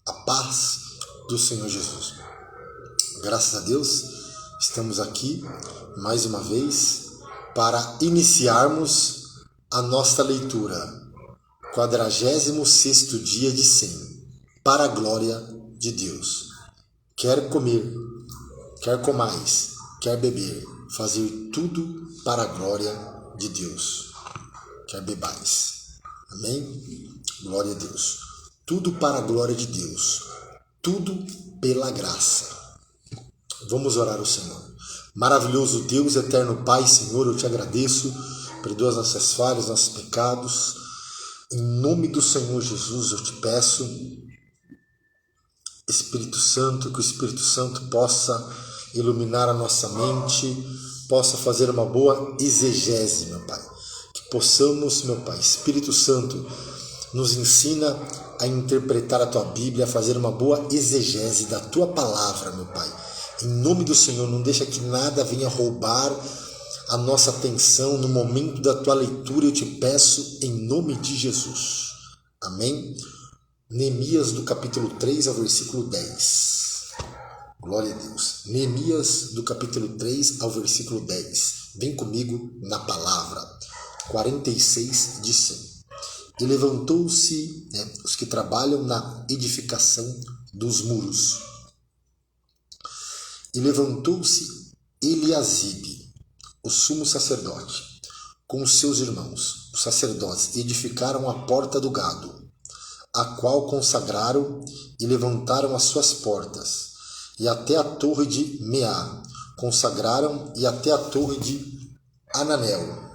A paz do Senhor Jesus. Graças a Deus, estamos aqui mais uma vez para iniciarmos a nossa leitura. 46º dia de 100, para a glória de Deus. Quer comer, quer comais, quer beber, fazer tudo para a glória de Deus. Quer bebais. Amém? Glória a Deus. Tudo para a glória de Deus. Tudo pela graça. Vamos orar ao Senhor. Maravilhoso Deus, eterno Pai, Senhor, eu te agradeço. Perdoa as nossas falhas, nossos pecados. Em nome do Senhor Jesus, eu te peço, Espírito Santo, que o Espírito Santo possa iluminar a nossa mente, possa fazer uma boa exegese, meu Pai. Que possamos, meu Pai, Espírito Santo, nos ensina a interpretar a Tua Bíblia, a fazer uma boa exegese da Tua Palavra, meu Pai. Em nome do Senhor, não deixa que nada venha roubar a nossa atenção no momento da Tua leitura, eu te peço em nome de Jesus. Amém? Neemias do capítulo 3 ao versículo 10. Glória a Deus. Neemias do capítulo 3 ao versículo 10. Vem comigo na palavra. 46 de 100. E levantou-se os que trabalham na edificação dos muros. E levantou-se Eliasibe, o sumo sacerdote, com os seus irmãos, os sacerdotes, e edificaram a porta do gado, a qual consagraram e levantaram as suas portas, e até a torre de Meá consagraram, e até a torre de Ananel.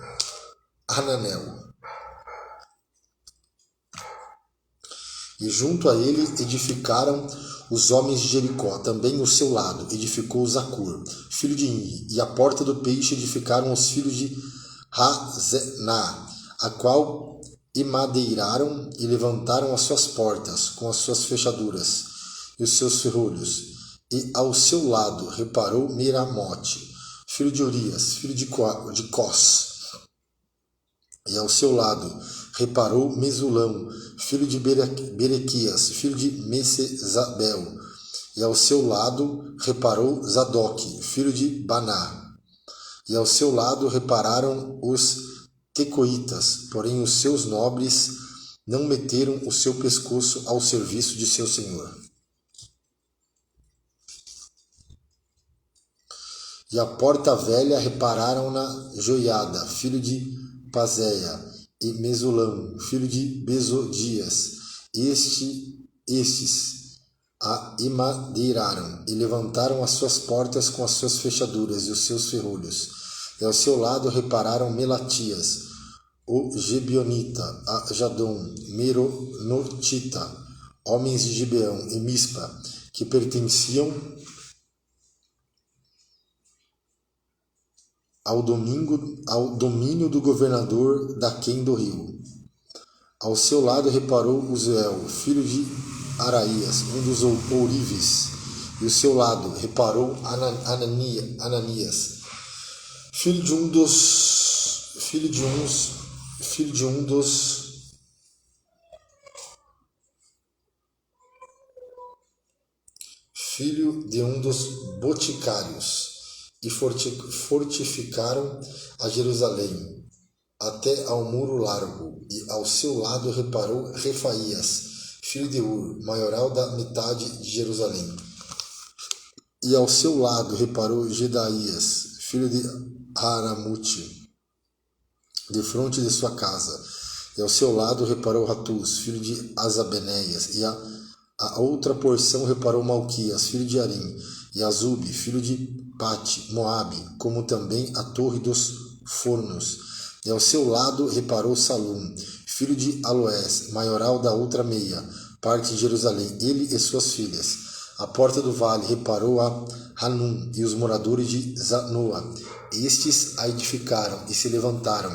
E junto a ele edificaram os homens de Jericó, também o seu lado edificou Zacur, filho de Imri, e a porta do peixe edificaram os filhos de Razená, a qual emadeiraram e levantaram as suas portas com as suas fechaduras e os seus ferrolhos. E ao seu lado reparou Miramote, filho de Urias, filho de Cós. E ao seu lado reparou Mesulão, filho de Berequias, filho de Mesezabel. E ao seu lado reparou Zadok, filho de Baná. E ao seu lado repararam os tecoitas, porém os seus nobres não meteram o seu pescoço ao serviço de seu senhor. E a porta velha repararam-na Joiada, filho de Pazéia, e Mesulão, filho de Bezodias. Estes a emadeiraram e levantaram as suas portas com as suas fechaduras e os seus ferrolhos. E ao seu lado repararam Melatias, o Gebionita, a Jadom, Meronotita, homens de Gibeão e Mispa, que pertenciam ao domínio do governador Daquém do rio. Ao seu lado reparou Uziel, filho de Araías, um dos ourives, e ao seu lado reparou Ananias, filho de um dos boticários, e fortificaram a Jerusalém até ao muro largo, e ao seu lado reparou Refaías, filho de Ur, maioral da metade de Jerusalém. E ao seu lado reparou Gedaías, filho de Haramute, de fronte de sua casa. E ao seu lado reparou Ratus, filho de Azabenéias, e a outra porção reparou Malquias, filho de Arim, e Azube, filho de Pate, Moabe, como também a torre dos fornos. E ao seu lado reparou Salum, filho de Aloés, maioral da outra meia parte de Jerusalém, ele e suas filhas. A porta do vale reparou a Hanum e os moradores de Zanoa. Estes a edificaram e se levantaram,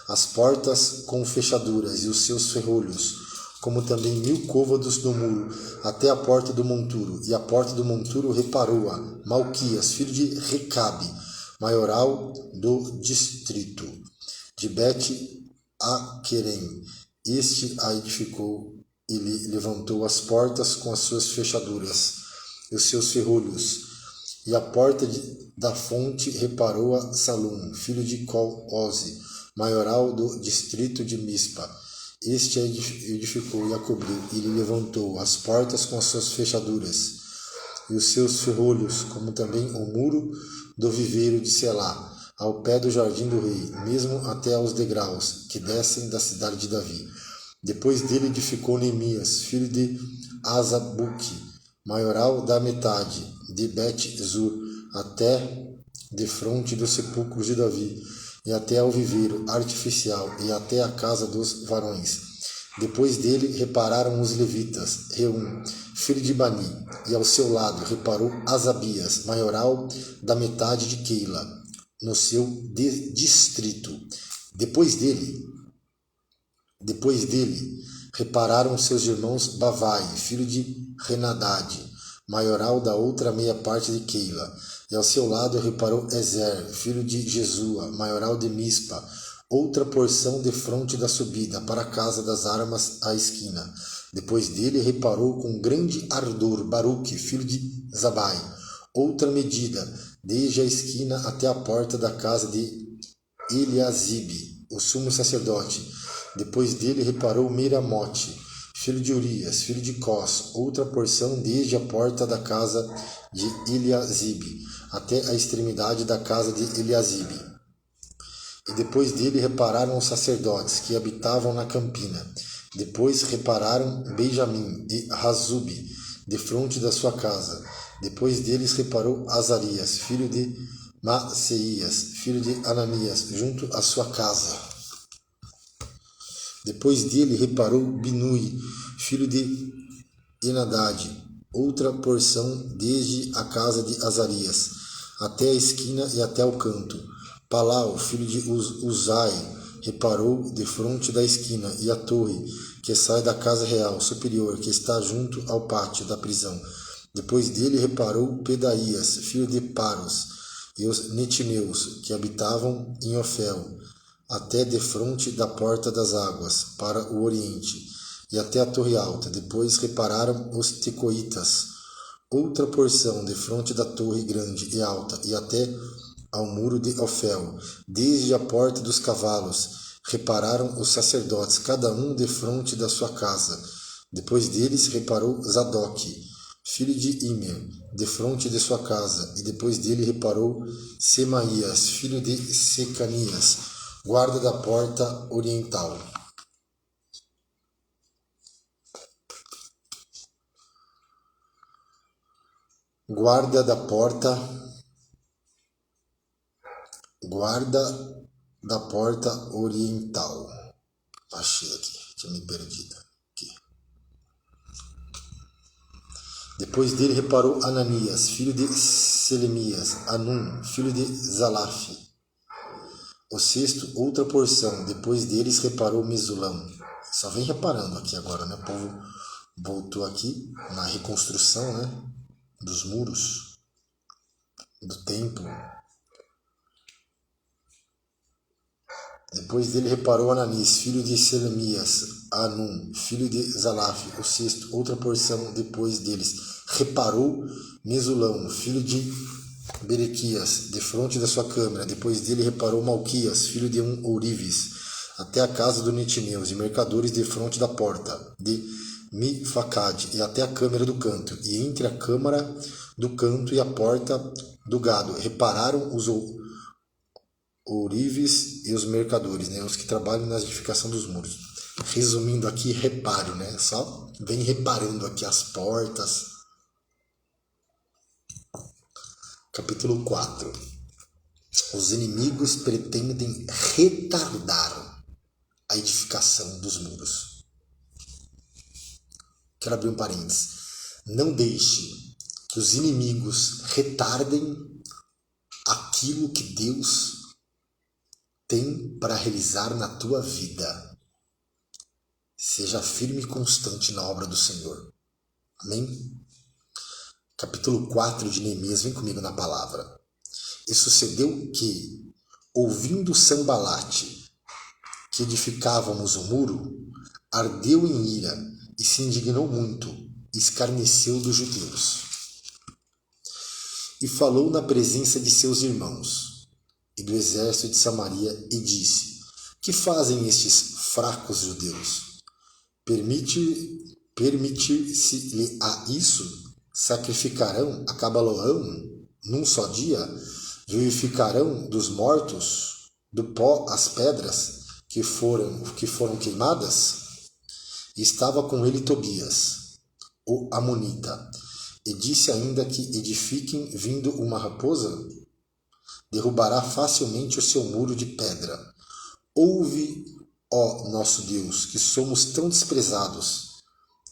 as portas com fechaduras e os seus ferrolhos, como também 1000 côvados do muro, até a porta do monturo. E a porta do monturo reparou-a Malquias, filho de Recabe, maioral do distrito de Bet-Aquerem. Este a edificou ele levantou as portas com as suas fechaduras e os seus ferrolhos. E a porta da fonte reparou a Salum, filho de Col-Oze, maioral do distrito de Mispa. Este a edificou e a cobriu, e lhe levantou as portas com as suas fechaduras e os seus ferrolhos, como também o muro do viveiro de Selá, ao pé do jardim do rei, mesmo até aos degraus que descem da cidade de Davi. Depois dele edificou Neemias, filho de Azabuque, maioral da metade de Bet-Zur, até defronte dos sepulcros de Davi, e até ao viveiro artificial, e até a casa dos varões. Depois dele repararam os levitas, Reum, filho de Bani, e ao seu lado reparou Asabias, maioral da metade de Keila, no seu distrito. Depois dele repararam seus irmãos Bavai, filho de Renadad, maioral da outra meia parte de Keila, e ao seu lado reparou Ezer, filho de Jesua, maioral de Mispa, outra porção defronte da subida para a casa das armas à esquina. Depois dele reparou com grande ardor Baruque, filho de Zabai, outra medida, desde a esquina até a porta da casa de Eliasibe, o sumo sacerdote. Depois dele reparou Miramote, filho de Urias, filho de Cós, outra porção desde a porta da casa de Eliasibe até a extremidade da casa de Eliasibe. E depois dele repararam os sacerdotes que habitavam na campina. Depois repararam Benjamim e Razube, defronte da sua casa. Depois deles reparou Azarias, filho de Maceias, filho de Ananias, junto à sua casa. Depois dele reparou Binui, filho de Enadad, outra porção desde a casa de Azarias, até a esquina e até o canto. Palau, filho de Uzai, reparou defronte da esquina e a torre que sai da casa real superior, que está junto ao pátio da prisão. Depois dele reparou Pedaías, filho de Paros, e os netineus que habitavam em Ofel, até defronte da porta das águas, para o oriente, e até a torre alta. Depois repararam os tecoitas, outra porção defronte da torre grande e alta, e até ao muro de Ofel, desde a porta dos cavalos. Repararam os sacerdotes, cada um defronte da sua casa. Depois deles reparou Zadok, filho de Imer, defronte de sua casa, e depois dele reparou Semaías, filho de Secanias, guarda da porta oriental. Guarda da porta oriental. Achei aqui, tinha me perdido. Aqui. Depois dele reparou Ananias, filho de Selemias, Anum, filho de Zalaf, o sexto, outra porção. Depois deles reparou Mesulam. Só vem reparando aqui agora, né? O povo voltou aqui na reconstrução, né? Dos muros, do templo. Depois dele reparou Ananis, filho de Selemias, Anum, filho de Zalaf, o sexto, outra porção. Depois deles reparou Mesulão, filho de Berequias, defronte da sua câmara. Depois dele reparou Malquias, filho de Ourives, até a casa do Netineus, e mercadores defronte da porta de Mifacade, e até a câmara do canto, e entre a câmara do canto e a porta do gado. Repararam os ourives e os mercadores, né? Os que trabalham na edificação dos muros. Resumindo aqui, reparo, né? Só vem reparando aqui as portas. Capítulo 4. Os inimigos pretendem retardar a edificação dos muros. Quero abrir um parênteses. Não deixe que os inimigos retardem aquilo que Deus tem para realizar na tua vida. Seja firme e constante na obra do Senhor. Amém? Capítulo 4 de Neemias, vem comigo na palavra. E sucedeu que, ouvindo Sambalate, que edificávamos o muro, ardeu em ira e se indignou muito, e escarneceu dos judeus. E falou na presença de seus irmãos e do exército de Samaria, e disse: que fazem estes fracos judeus? Permitir-se-lhe a isso? Sacrificarão, acabá-lo-ão num só dia? Vivificarão dos mortos, do pó as pedras que foram queimadas? E estava com ele Tobias, o amonita, e disse ainda que edifiquem vindo uma raposa, derrubará facilmente o seu muro de pedra. Ouve, ó nosso Deus, que somos tão desprezados,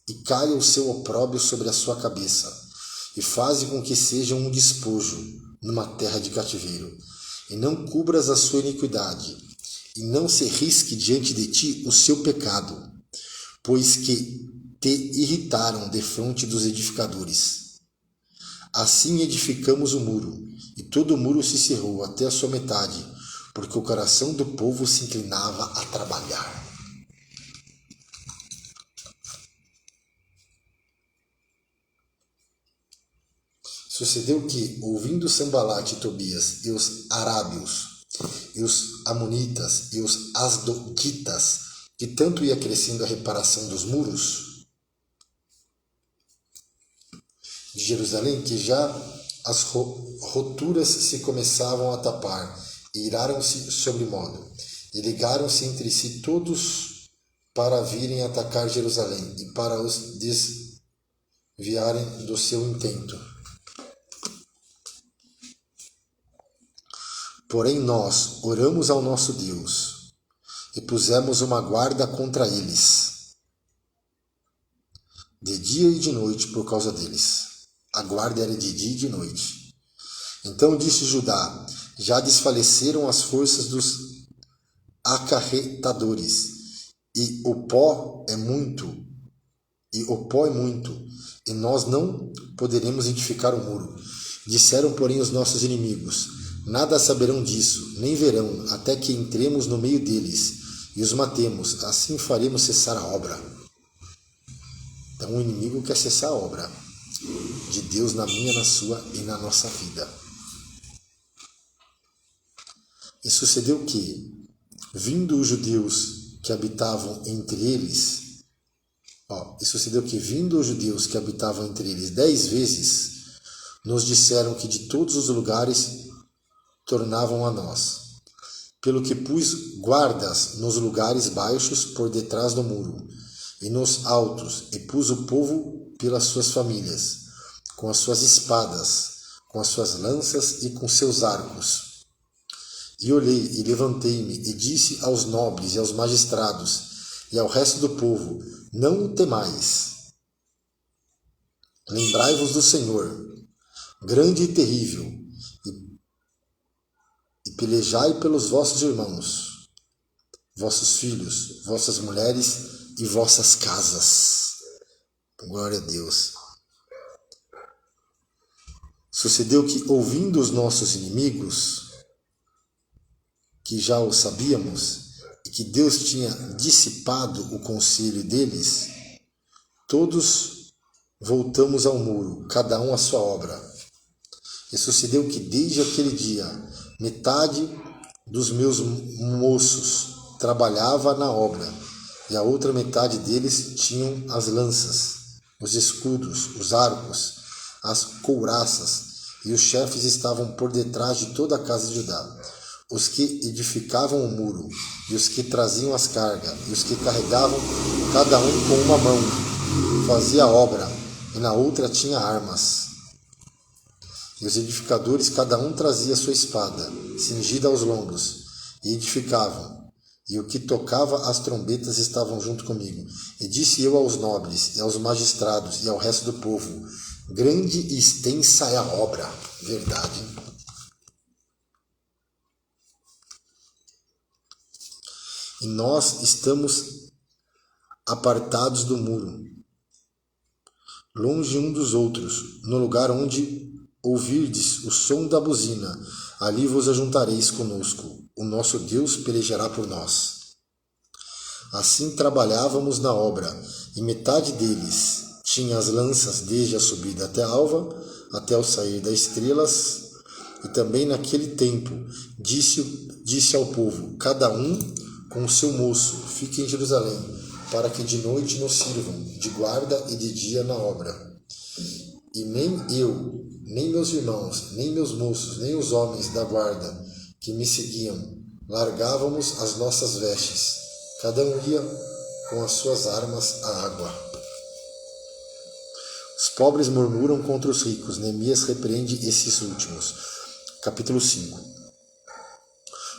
e caia o seu opróbrio sobre a sua cabeça, e faze com que seja um despojo numa terra de cativeiro, e não cubras a sua iniquidade, e não se risque diante de ti o seu pecado, pois que te irritaram defronte dos edificadores. Assim edificamos o muro, e todo o muro se cerrou até a sua metade, porque o coração do povo se inclinava a trabalhar. Sucedeu que, ouvindo Sambalate e Tobias, e os arábios, e os amonitas, e os asdoditas, que tanto ia crescendo a reparação dos muros de Jerusalém, que já as roturas se começavam a tapar, e iraram-se sobremodo, e ligaram-se entre si todos para virem atacar Jerusalém, e para os desviarem do seu intento. Porém nós oramos ao nosso Deus, e pusemos uma guarda contra eles, de dia e de noite por causa deles. A guarda era de dia e de noite. Então disse Judá: já desfaleceram as forças dos acarretadores, e o pó é muito, e nós não poderemos edificar o muro. Disseram, porém, os nossos inimigos: nada saberão disso, nem verão, até que entremos no meio deles e os matemos, assim faremos cessar a obra. Então o inimigo quer cessar a obra de Deus na minha, na sua e na nossa vida. E sucedeu que, vindo os judeus que habitavam entre eles, 10 vezes, nos disseram que de todos os lugares tornavam a nós, pelo que pus guardas nos lugares baixos por detrás do muro, e nos altos, e pus o povo pelas suas famílias, com as suas espadas, com as suas lanças e com seus arcos. E olhei e levantei-me e disse aos nobres e aos magistrados e ao resto do povo: não o temais. Lembrai-vos do Senhor, grande e terrível, e pelejai pelos vossos irmãos, vossos filhos, vossas mulheres e vossas casas. Glória a Deus. Sucedeu que, ouvindo os nossos inimigos, que já o sabíamos, e que Deus tinha dissipado o conselho deles, todos voltamos ao muro, cada um à sua obra. E sucedeu que, desde aquele dia, metade dos meus moços trabalhava na obra, e a outra metade deles tinham as lanças, os escudos, os arcos, as couraças, e os chefes estavam por detrás de toda a casa de Judá, os que edificavam o muro, e os que traziam as cargas, e os que carregavam, cada um com uma mão, fazia a obra, e na outra tinha armas. E os edificadores, cada um trazia sua espada, cingida aos lombos, e edificavam. E o que tocava as trombetas estavam junto comigo. E disse eu aos nobres, e aos magistrados, e ao resto do povo: grande e extensa é a obra. Verdade. E nós estamos apartados do muro, longe um dos outros, no lugar onde ouvirdes o som da buzina, ali vos ajuntareis conosco. O nosso Deus pelejará por nós. Assim trabalhávamos na obra, e metade deles tinha as lanças desde a subida até a alva, até o sair das estrelas. E também naquele tempo disse ao povo: cada um com o seu moço fique em Jerusalém, para que de noite nos sirvam de guarda e de dia na obra. E nem eu, nem meus irmãos, nem meus moços, nem os homens da guarda que me seguiam, largávamos as nossas vestes. Cada um ia com as suas armas à água. Os pobres murmuram contra os ricos. Neemias repreende esses últimos. Capítulo 5.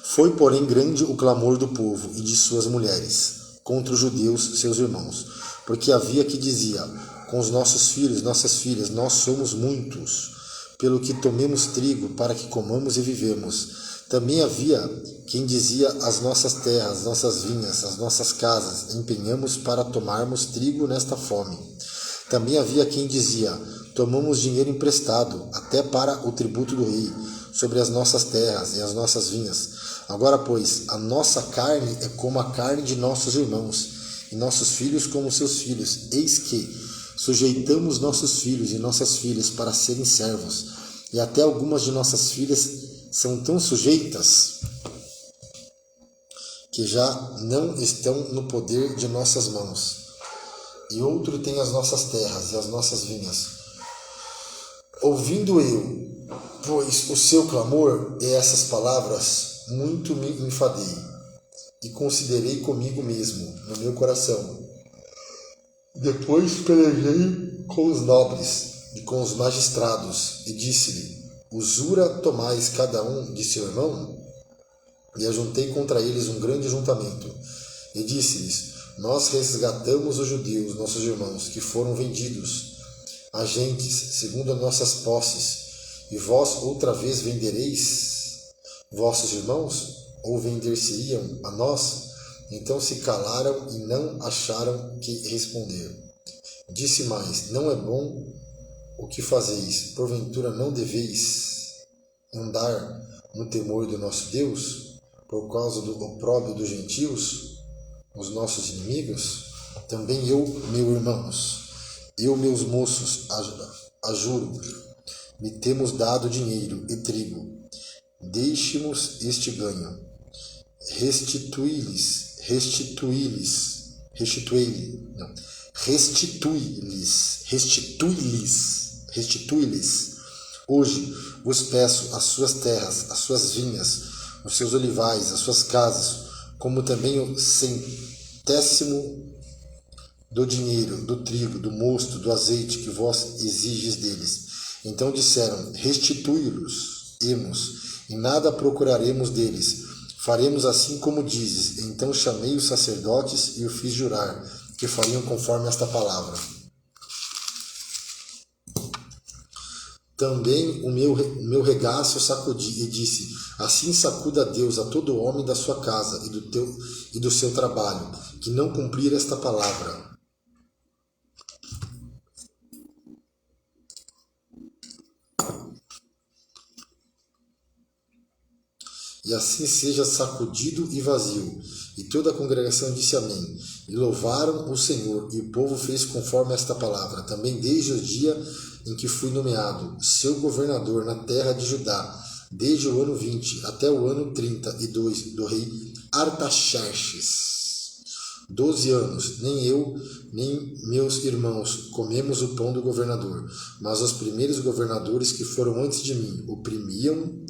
Foi, porém, grande o clamor do povo e de suas mulheres contra os judeus, seus irmãos, porque havia que dizia: com os nossos filhos, nossas filhas, nós somos muitos, pelo que tomemos trigo para que comamos e vivemos. Também havia quem dizia: as nossas terras, as nossas vinhas, as nossas casas empenhamos para tomarmos trigo nesta fome. Também havia quem dizia: tomamos dinheiro emprestado até para o tributo do rei sobre as nossas terras e as nossas vinhas. Agora, pois, a nossa carne é como a carne de nossos irmãos, e nossos filhos como seus filhos. Eis que sujeitamos nossos filhos e nossas filhas para serem servos, e até algumas de nossas filhas são tão sujeitas que já não estão no poder de nossas mãos. E outro tem as nossas terras e as nossas vinhas. Ouvindo eu, pois, o seu clamor e essas palavras, muito me enfadei, e considerei comigo mesmo, no meu coração. Depois pelejei com os nobres e com os magistrados, e disse-lhe: usura tomais cada um de seu irmão? E ajuntei contra eles um grande ajuntamento, e disse-lhes: nós resgatamos os judeus, nossos irmãos, que foram vendidos a gentes, segundo as nossas posses, e vós outra vez vendereis vossos irmãos, ou vender-se-iam a nós? Então se calaram e não acharam que responder. Disse mais: não é bom o que fazeis, porventura não deveis andar no temor do nosso Deus, por causa do opróbrio dos gentios, os nossos inimigos? Também eu, meus irmãos, eu, meus moços, ajuro, me temos dado dinheiro e trigo. Deixe-nos este ganho. Restituí-lhes hoje vos peço as suas terras, as suas vinhas, os seus olivais, as suas casas, como também o centésimo do dinheiro, do trigo, do mosto, do azeite que vós exiges deles. Então disseram: restituí-los-emos, e nada procuraremos deles. Faremos assim como dizes. Então chamei os sacerdotes e o fiz jurar que fariam conforme esta palavra. Também o meu regaço sacudi e disse: assim sacuda Deus a todo homem da sua casa e do seu trabalho, que não cumprir esta palavra. E assim seja sacudido e vazio. E toda a congregação disse amém. E louvaram o Senhor, e o povo fez conforme esta palavra. Também desde o dia em que fui nomeado seu governador na terra de Judá, desde o ano 20 até o ano 32 do rei Artaxerxes. 12 anos, nem eu, nem meus irmãos comemos o pão do governador, mas os primeiros governadores que foram antes de mim oprimiram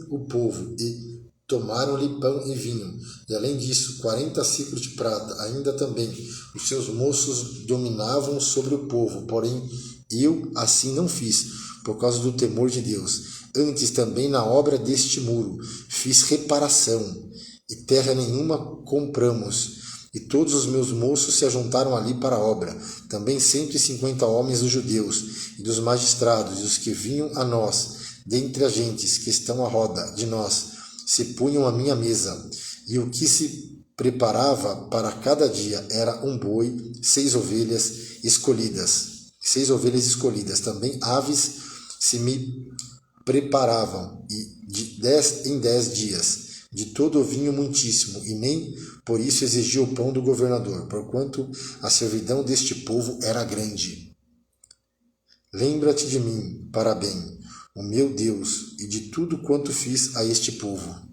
o povo e tomaram-lhe pão e vinho, e além disso 40 ciclos de prata. Ainda também os seus moços dominavam sobre o povo, porém eu assim não fiz, por causa do temor de Deus. Antes também na obra deste muro fiz reparação, e terra nenhuma compramos, e todos os meus moços se ajuntaram ali para a obra. Também 150 homens dos judeus e dos magistrados, e os que vinham a nós dentre as gentes que estão à roda de nós, se punham à minha mesa, e o que se preparava para cada dia era um boi, 6 ovelhas escolhidas. Também aves se me preparavam, e de 10 em 10 dias. de todo o vinho muitíssimo, e nem por isso exigia o pão do governador, porquanto a servidão deste povo era grande. Lembra-te de mim, para bem, o meu Deus, e de tudo quanto fiz a este povo.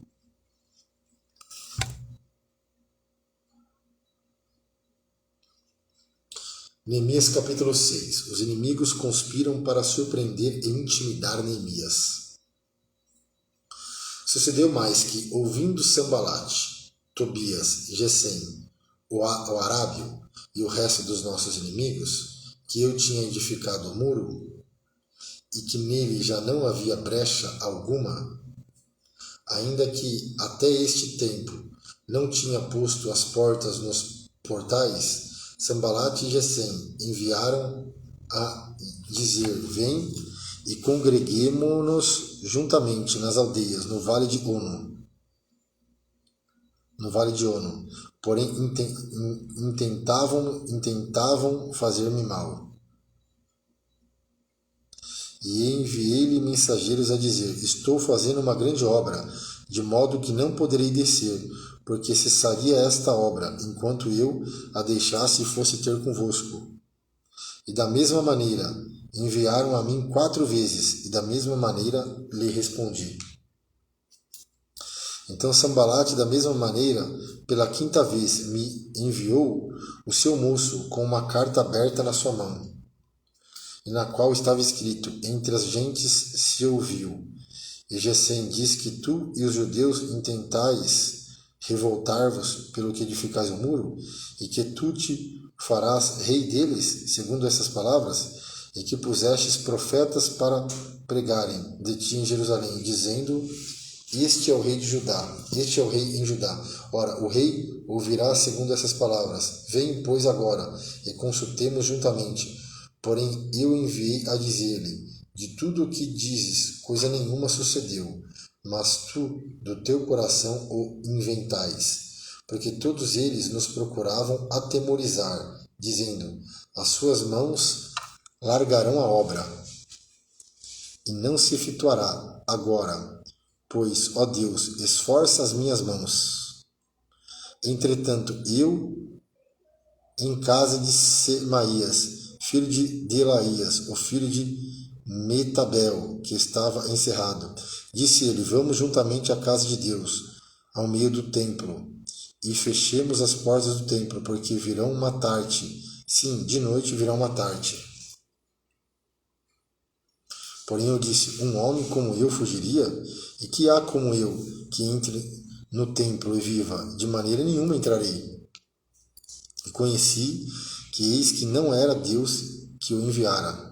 Neemias capítulo 6. Os inimigos conspiram para surpreender e intimidar Neemias. Sucedeu mais que, ouvindo Sambalate, Tobias, Gesem, o arábio e o resto dos nossos inimigos, que eu tinha edificado o muro, e que nele já não havia brecha alguma, ainda que até este tempo não tinha posto as portas nos portais, Sambalate e Gesem enviaram a dizer: vem e congreguemo-nos juntamente nas aldeias no vale de Ono. Porém intentavam fazer-me mal. E enviei-lhe mensageiros a dizer: estou fazendo uma grande obra, de modo que não poderei descer, porque cessaria esta obra, enquanto eu a deixasse e fosse ter convosco. E da mesma maneira enviaram a mim 4 vezes, e da mesma maneira lhe respondi. Então Sambalate, da mesma maneira, pela 5ª vez, me enviou o seu moço com uma carta aberta na sua mão, e na qual estava escrito: entre as gentes se ouviu. E Gesem diz que tu e os judeus intentais revoltar-vos pelo que edificais o muro, e que tu te farás rei deles, segundo essas palavras, e que pusestes profetas para pregarem de ti em Jerusalém, dizendo: este é o rei de Judá, este é o rei em Judá. Ora, o rei ouvirá segundo essas palavras. Vem, pois, agora, e consultemos juntamente. Porém, eu enviei a dizer-lhe: de tudo o que dizes, coisa nenhuma sucedeu, mas tu, do teu coração, o inventais. Porque todos eles nos procuravam atemorizar, dizendo: as suas mãos largarão a obra, e não se efetuará agora, pois, ó Deus, esforça as minhas mãos. Entretanto, eu, em casa de Semaías, filho de Delaías, o filho de Metabel, que estava encerrado, disse ele: vamos juntamente à casa de Deus, ao meio do templo, e fechemos as portas do templo, porque virão matar-te. Sim, de noite virão matar-te. Porém eu disse: um homem como eu fugiria? E que há como eu que entre no templo e viva? De maneira nenhuma entrarei. E conheci que eis que não era Deus que o enviara.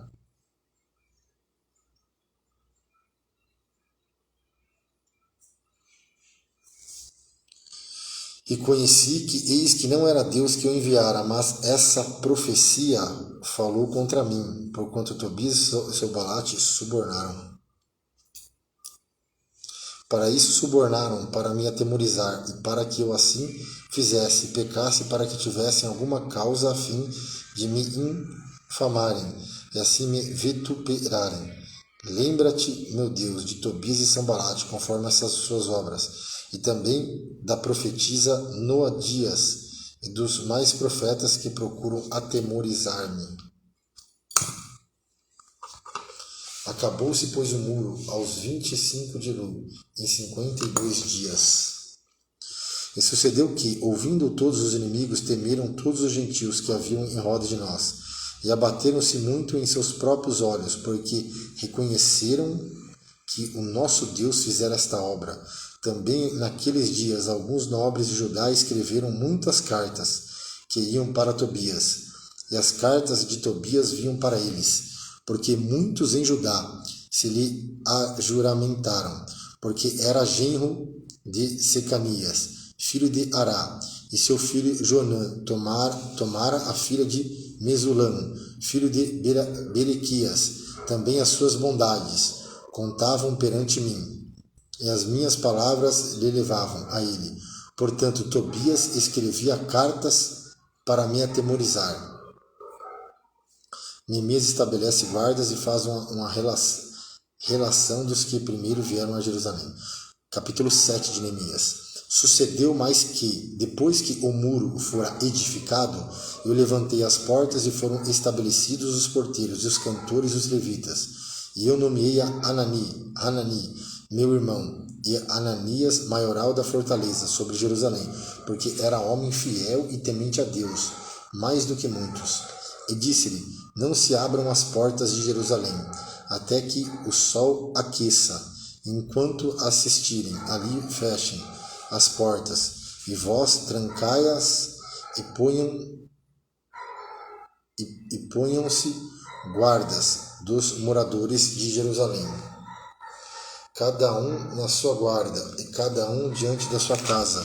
E conheci que eis que não era Deus que o enviara, mas essa profecia falou contra mim, porquanto Tobias e Sambalate subornaram. Para isso subornaram, para me atemorizar, e para que eu assim fizesse, pecasse, para que tivessem alguma causa a fim de me infamarem, e assim me vituperarem. Lembra-te, meu Deus, de Tobias e Sambalate, conforme essas suas obras, e também da profetisa Noadias, e dos mais profetas que procuram atemorizar-me. Acabou-se, pois, o muro aos 25 de Elul, em 52 dias. E sucedeu que, ouvindo todos os inimigos, temeram todos os gentios que haviam em roda de nós, e abateram-se muito em seus próprios olhos, porque reconheceram que o nosso Deus fizera esta obra. Também naqueles dias alguns nobres de Judá escreveram muitas cartas que iam para Tobias, e as cartas de Tobias vinham para eles, porque muitos em Judá se lhe ajuramentaram, porque era genro de Secanias, filho de Ará, e seu filho Jonã tomara a filha de Mesulam, filho de Berequias. Também as suas bondades contavam perante mim, e as minhas palavras lhe levavam a ele. Portanto, Tobias escrevia cartas para me atemorizar. Neemias estabelece guardas e faz uma relação dos que primeiro vieram a Jerusalém. Capítulo 7 de Neemias. Sucedeu mais que, depois que o muro fora edificado, eu levantei as portas e foram estabelecidos os porteiros, os cantores e os levitas. E eu nomeei a Hanani, meu irmão, e Ananias, maioral da fortaleza, sobre Jerusalém, porque era homem fiel e temente a Deus, mais do que muitos. E disse-lhe: não se abram as portas de Jerusalém, até que o sol aqueça. Enquanto assistirem, ali fechem as portas, e vós trancai-as e ponham-se guardas dos moradores de Jerusalém, cada um na sua guarda, e cada um diante da sua casa.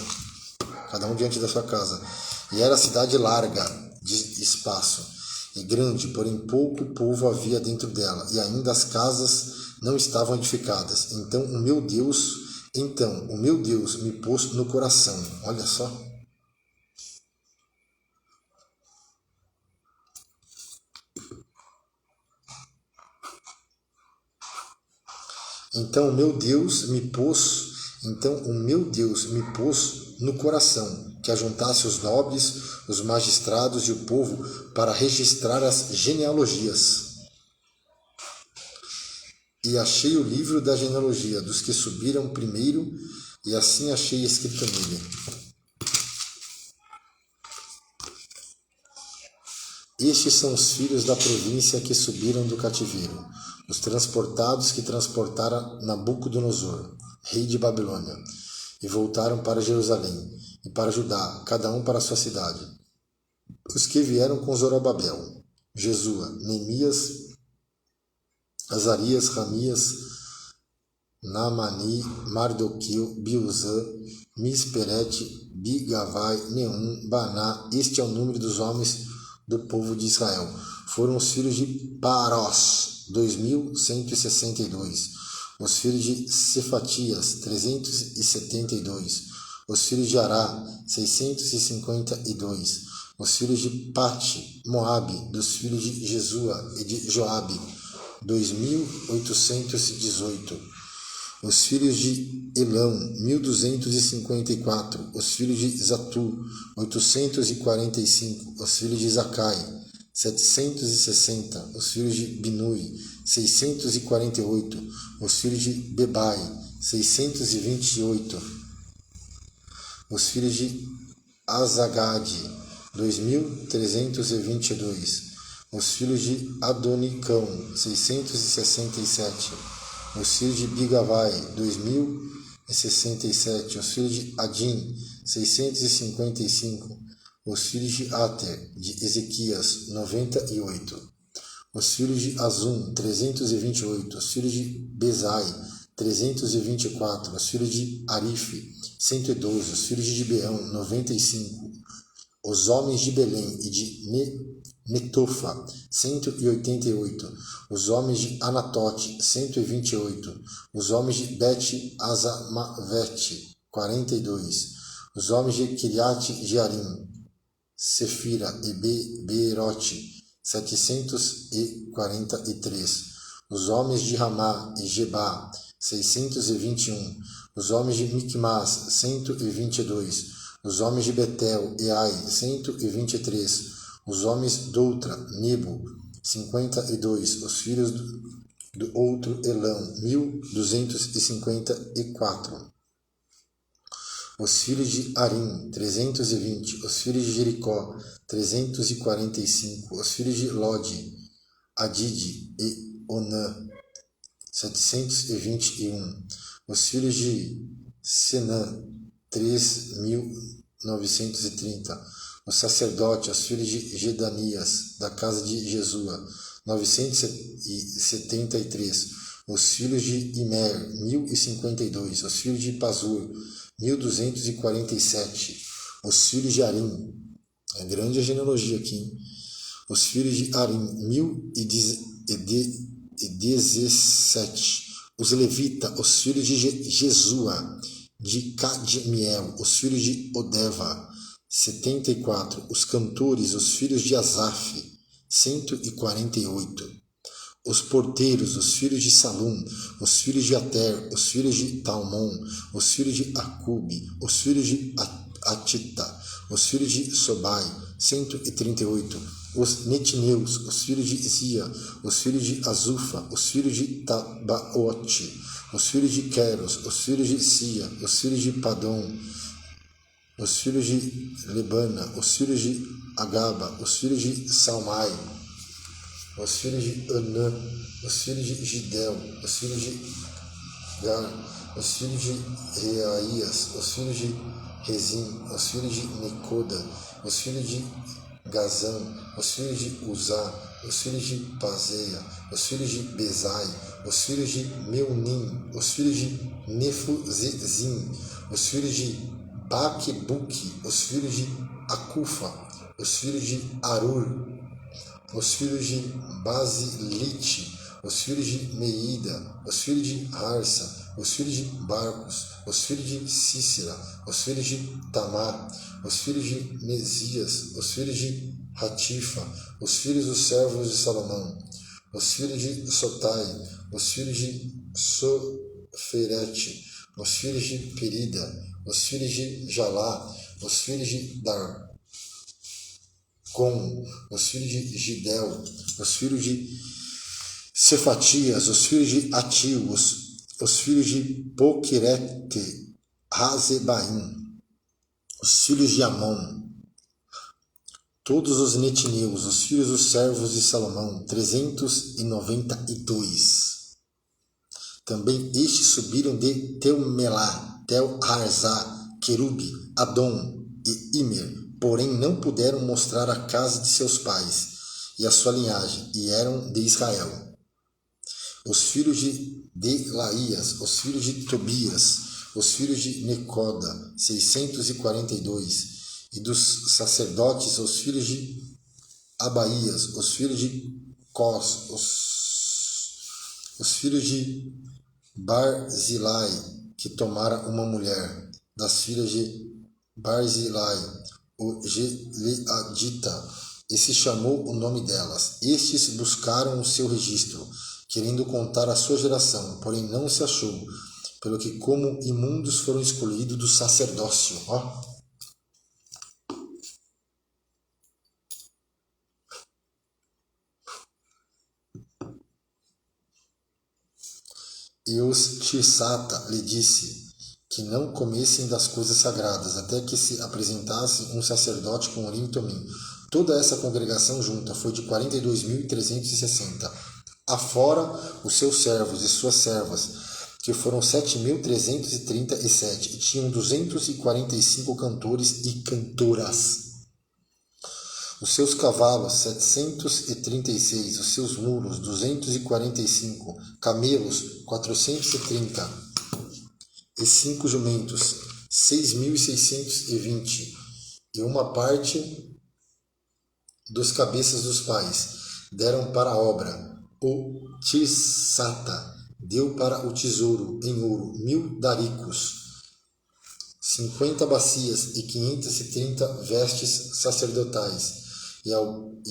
E era a cidade larga de espaço, e grande, porém pouco povo havia dentro dela, e ainda as casas não estavam edificadas. Então o meu Deus me pôs no coração. Olha só. Então o meu Deus me pôs no coração que ajuntasse os nobres, os magistrados e o povo para registrar as genealogias. E achei o livro da genealogia dos que subiram primeiro, e assim achei escrito nele: estes são os filhos da província que subiram do cativeiro, os transportados que transportara Nabucodonosor, rei de Babilônia, e voltaram para Jerusalém e para Judá, cada um para a sua cidade. Os que vieram com Zorobabel, Jesua, Neemias, Azarias, Ramias, Naamani, Mardoqueu, Bilzã, Misperete, Bigavai, Neum, Baná. Este é o número dos homens do povo de Israel. Foram os filhos de Parós, 2.162. Os filhos de Cefatias, 372. Os filhos de Ará, 652. Os filhos de Pati, Moabe, dos filhos de Jesua e de Joabe, 2.818. Os filhos de Elão, 1.254. Os filhos de Zatu, 845. Os filhos de Zacai, 760. Os filhos de Binui, 648. Os filhos de Bebai, 628. Os filhos de Azagade, 2.322. Os filhos de Adonicão, 667. Os filhos de Bigavai, 2.067. Os filhos de Adim, 655. Os filhos de Ater, de Ezequias, 98. Os filhos de Azum, 328. Os filhos de Bezai, 324. Os filhos de Arife, 112. Os filhos de Gibeão, 95. Os homens de Belém e de Netofa, 188. Os homens de Anatote, 128. Os homens de Bet-Azamavete, 42. Os homens de Kiriat Jearim, Sefira e Beerote, 743. Os homens de Ramá e Gebá, 621. Os homens de Micmas, 122. Os homens de Betel e Ai, 123. Os homens Doutra, Nebo, 52. Os filhos do outro Elão, 1.254. Os filhos de Arim, 320. Os filhos de Jericó, 345. Os filhos de Lode, Adide e Onã, 721. Os filhos de Senã, 3.930. Os sacerdotes, os filhos de Gedanias, da casa de Jesua, 973. Os filhos de Imer, 1.052. Os filhos de Pazur, 1.247. Os filhos de Arim, é grande a genealogia aqui, hein? Os filhos de Arim, 1.017. Os levitas, os filhos de Jesua, de Cadmiel, os filhos de Odeva, 74. Os cantores, os filhos de Asaf, 148. os porteiros, os filhos de Salum, os filhos de Ater, os filhos de Talmon, os filhos de Acube, os filhos de Atita, os filhos de Sobai, 138, os Netineus, os filhos de Zia, os filhos de Azufa, os filhos de Tabaote, os filhos de Queros, os filhos de Sia, os filhos de Padom, os filhos de Lebana, os filhos de Agaba, os filhos de Salmai, os filhos de Anã, os filhos de Gidel, os filhos de Gar, os filhos de Reaías, os filhos de Rezim, os filhos de Necoda, os filhos de Gazam, os filhos de Uzá, os filhos de Pazeia, os filhos de Bezai, os filhos de Meunim, os filhos de Nefuzezim, os filhos de Baquebuque, os filhos de Acufa, os filhos de Arur, os filhos de Basilite, os filhos de Meida, os filhos de Harsa, os filhos de Barcos, os filhos de Cícera, os filhos de Tamar, os filhos de Mesias, os filhos de Ratifa, os filhos dos servos de Salomão, os filhos de Sotai, os filhos de Soferete, os filhos de Perida, os filhos de Jalá, os filhos de Dar, os filhos de Gidel, os filhos de Cefatias, os filhos de Atil, os filhos de Poquerete, Razebaim, os filhos de Amon, todos os netineus, os filhos dos servos de Salomão, 392. Também estes subiram de Teumelá, Tel-Harzá, Querube, Adom e Imer, porém não puderam mostrar a casa de seus pais e a sua linhagem, e eram de Israel. Os filhos de Delaías, os filhos de Tobias, os filhos de Necoda, 642, e dos sacerdotes, os filhos de Abaías, os filhos de Cós, os filhos de Barzilai, que tomara uma mulher, das filhas de Barzilai, o Gileadita, e se chamou o nome delas. Estes buscaram o seu registro, querendo contar a sua geração, porém não se achou, pelo que como imundos foram excluídos do sacerdócio. E os Tirsata lhe disse que não comessem das coisas sagradas, até que se apresentasse um sacerdote com Urim e Tumim. Toda essa congregação junta foi de 42.360. Afora os seus servos e suas servas, que foram 7.337, e tinham 245 cantores e cantoras. Os seus cavalos, 736, os seus mulos, 245, camelos, 430, e 5 jumentos, 6.620, e uma parte dos cabeças dos pais deram para a obra. O Tirsata deu para o tesouro em ouro 1.000 daricos, 50 bacias e 530 vestes sacerdotais, e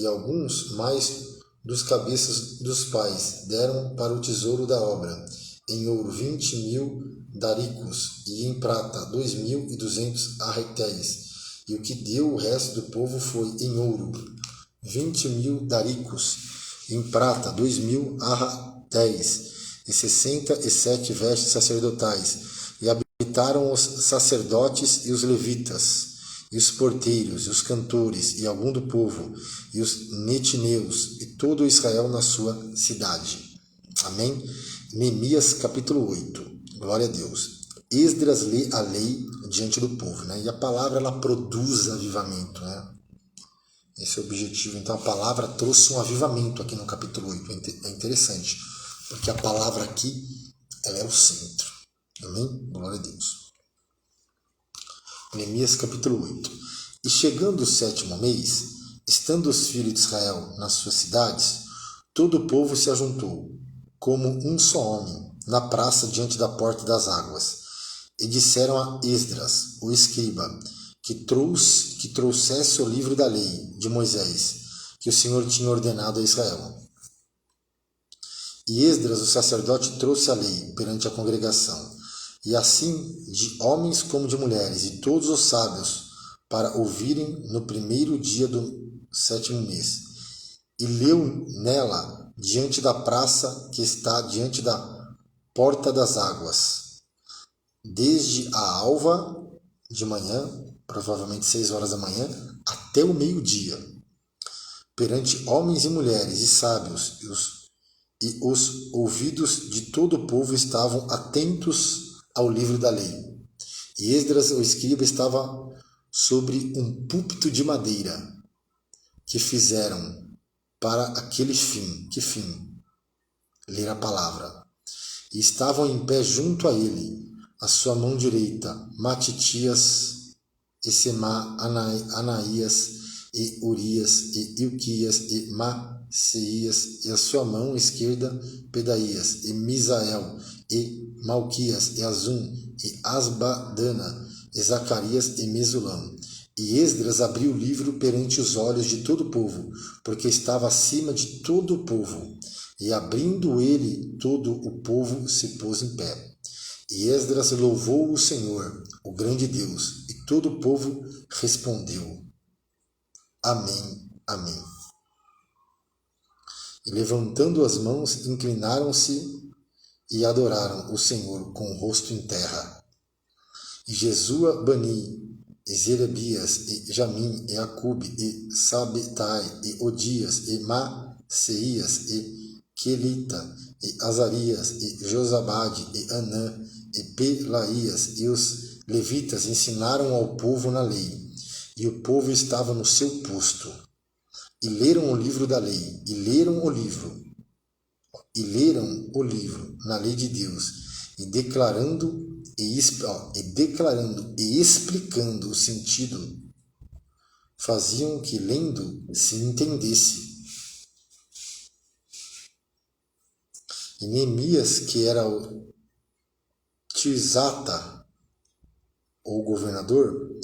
alguns mais dos cabeças dos pais deram para o tesouro da obra, em ouro 20.000 daricos, e em prata 2.200 arretéis, e o que deu o resto do povo foi em ouro 20.000 daricos, em prata 2.000 arretéis, e 67 vestes sacerdotais, e habitaram os sacerdotes e os levitas, e os porteiros, e os cantores, e algum do povo, e os netineus, e todo Israel na sua cidade. Amém? Neemias capítulo 8. Glória a Deus. Esdras lê a lei diante do povo, né? E a palavra, ela produz avivamento, né? Esse é o objetivo. Então a palavra trouxe um avivamento aqui no capítulo 8. É interessante, porque a palavra aqui, ela é o centro. Amém? Glória a Deus. Neemias capítulo 8. E chegando o 7º mês, estando os filhos de Israel nas suas cidades, todo o povo se ajuntou, como um só homem, na praça diante da porta das águas. E disseram a Esdras, o escriba, que trouxesse o livro da lei de Moisés, que o Senhor tinha ordenado a Israel. E Esdras, o sacerdote, trouxe a lei perante a congregação, e assim de homens como de mulheres, e todos os sábios, para ouvirem no primeiro dia do 7º mês. E leu nela diante da praça que está diante da porta das águas, desde a alva de manhã, provavelmente 6 horas da manhã, até o meio-dia, perante homens e mulheres e sábios, e os ouvidos de todo o povo estavam atentos ao livro da lei. E Esdras, o escriba, estava sobre um púlpito de madeira que fizeram para aquele fim. Que fim? Ler a palavra. E estavam em pé junto a ele, a sua mão direita, Matitias, e Semá, Anaías, e Urias, e Ilquias, e Maceias, e a sua mão esquerda, Pedaías, e Misael, e Malquias, e Azum, e Asbadana, e Zacarias, e Mesulam. E Esdras abriu o livro perante os olhos de todo o povo, porque estava acima de todo o povo. E abrindo ele, todo o povo se pôs em pé. E Esdras louvou o Senhor, o grande Deus, e todo o povo respondeu: Amém, amém. E levantando as mãos, inclinaram-se e adoraram o Senhor com o rosto em terra. E Jesua, Bani, e Zerebias, e Jamim, e Acube, e Sabetai, e Odias, e Maceias, e Quelita, e Azarias, e Josabade, e Anã, e Pelaías, e os levitas ensinaram ao povo na lei, e o povo estava no seu posto. E leram o livro da lei, e leram o livro na lei de Deus, e declarando e explicando o sentido, faziam que, lendo, se entendesse. E Neemias, que era o Tirzata, ou governador,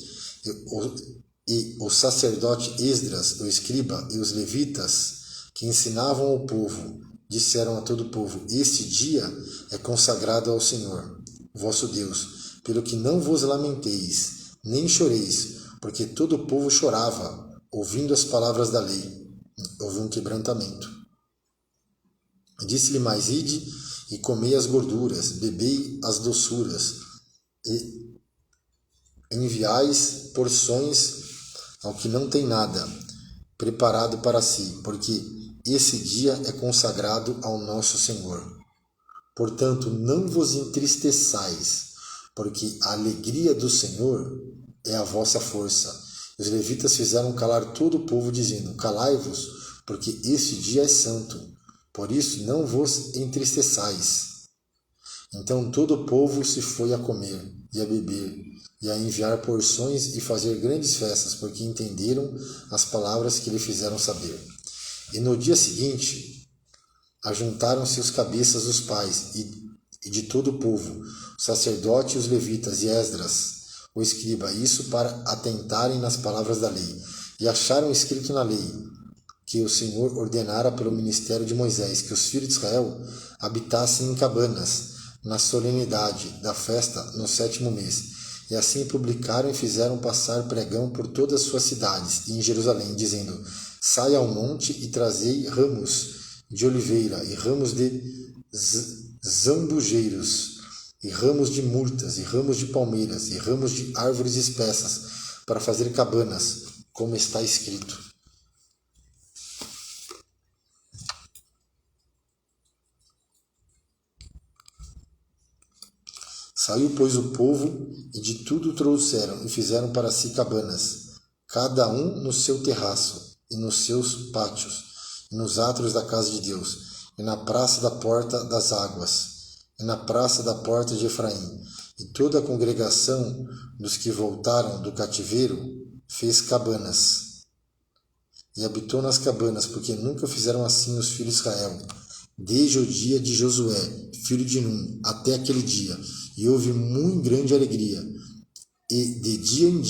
e o sacerdote Esdras, o escriba, e os levitas, que ensinavam ao povo, disseram a todo o povo: Este dia é consagrado ao Senhor, vosso Deus, pelo que não vos lamenteis, nem choreis, porque todo o povo chorava, ouvindo as palavras da lei. Houve um quebrantamento. Disse-lhe mais: Ide e comei as gorduras, bebei as doçuras, e enviais porções ao que não tem nada preparado para si, porque esse dia é consagrado ao nosso Senhor. Portanto, não vos entristeçais, porque a alegria do Senhor é a vossa força. Os levitas fizeram calar todo o povo, dizendo: Calai-vos, porque este dia é santo. Por isso não vos entristeçais. Então todo o povo se foi a comer e a beber, e a enviar porções e fazer grandes festas, porque entenderam as palavras que lhe fizeram saber. E no dia seguinte, ajuntaram-se os cabeças dos pais e de todo o povo, o sacerdote e os levitas, e Esdras, o escriba, isso para atentarem nas palavras da lei. E acharam escrito na lei que o Senhor ordenara pelo ministério de Moisés, que os filhos de Israel habitassem em cabanas, na solenidade da festa no 7º mês. E assim publicaram e fizeram passar pregão por todas as suas cidades e em Jerusalém, dizendo: Saia ao monte e trazei ramos de oliveira, e ramos de zambujeiros, e ramos de murtas, e ramos de palmeiras, e ramos de árvores espessas, para fazer cabanas, como está escrito. Saiu, pois, o povo, e de tudo trouxeram, e fizeram para si cabanas, cada um no seu terraço, e nos seus pátios, e nos átrios da casa de Deus, e na praça da porta das águas, e na praça da porta de Efraim. E toda a congregação dos que voltaram do cativeiro fez cabanas, e habitou nas cabanas, porque nunca fizeram assim os filhos de Israel, desde o dia de Josué, filho de Num, até aquele dia. E houve muito grande alegria. E de dia em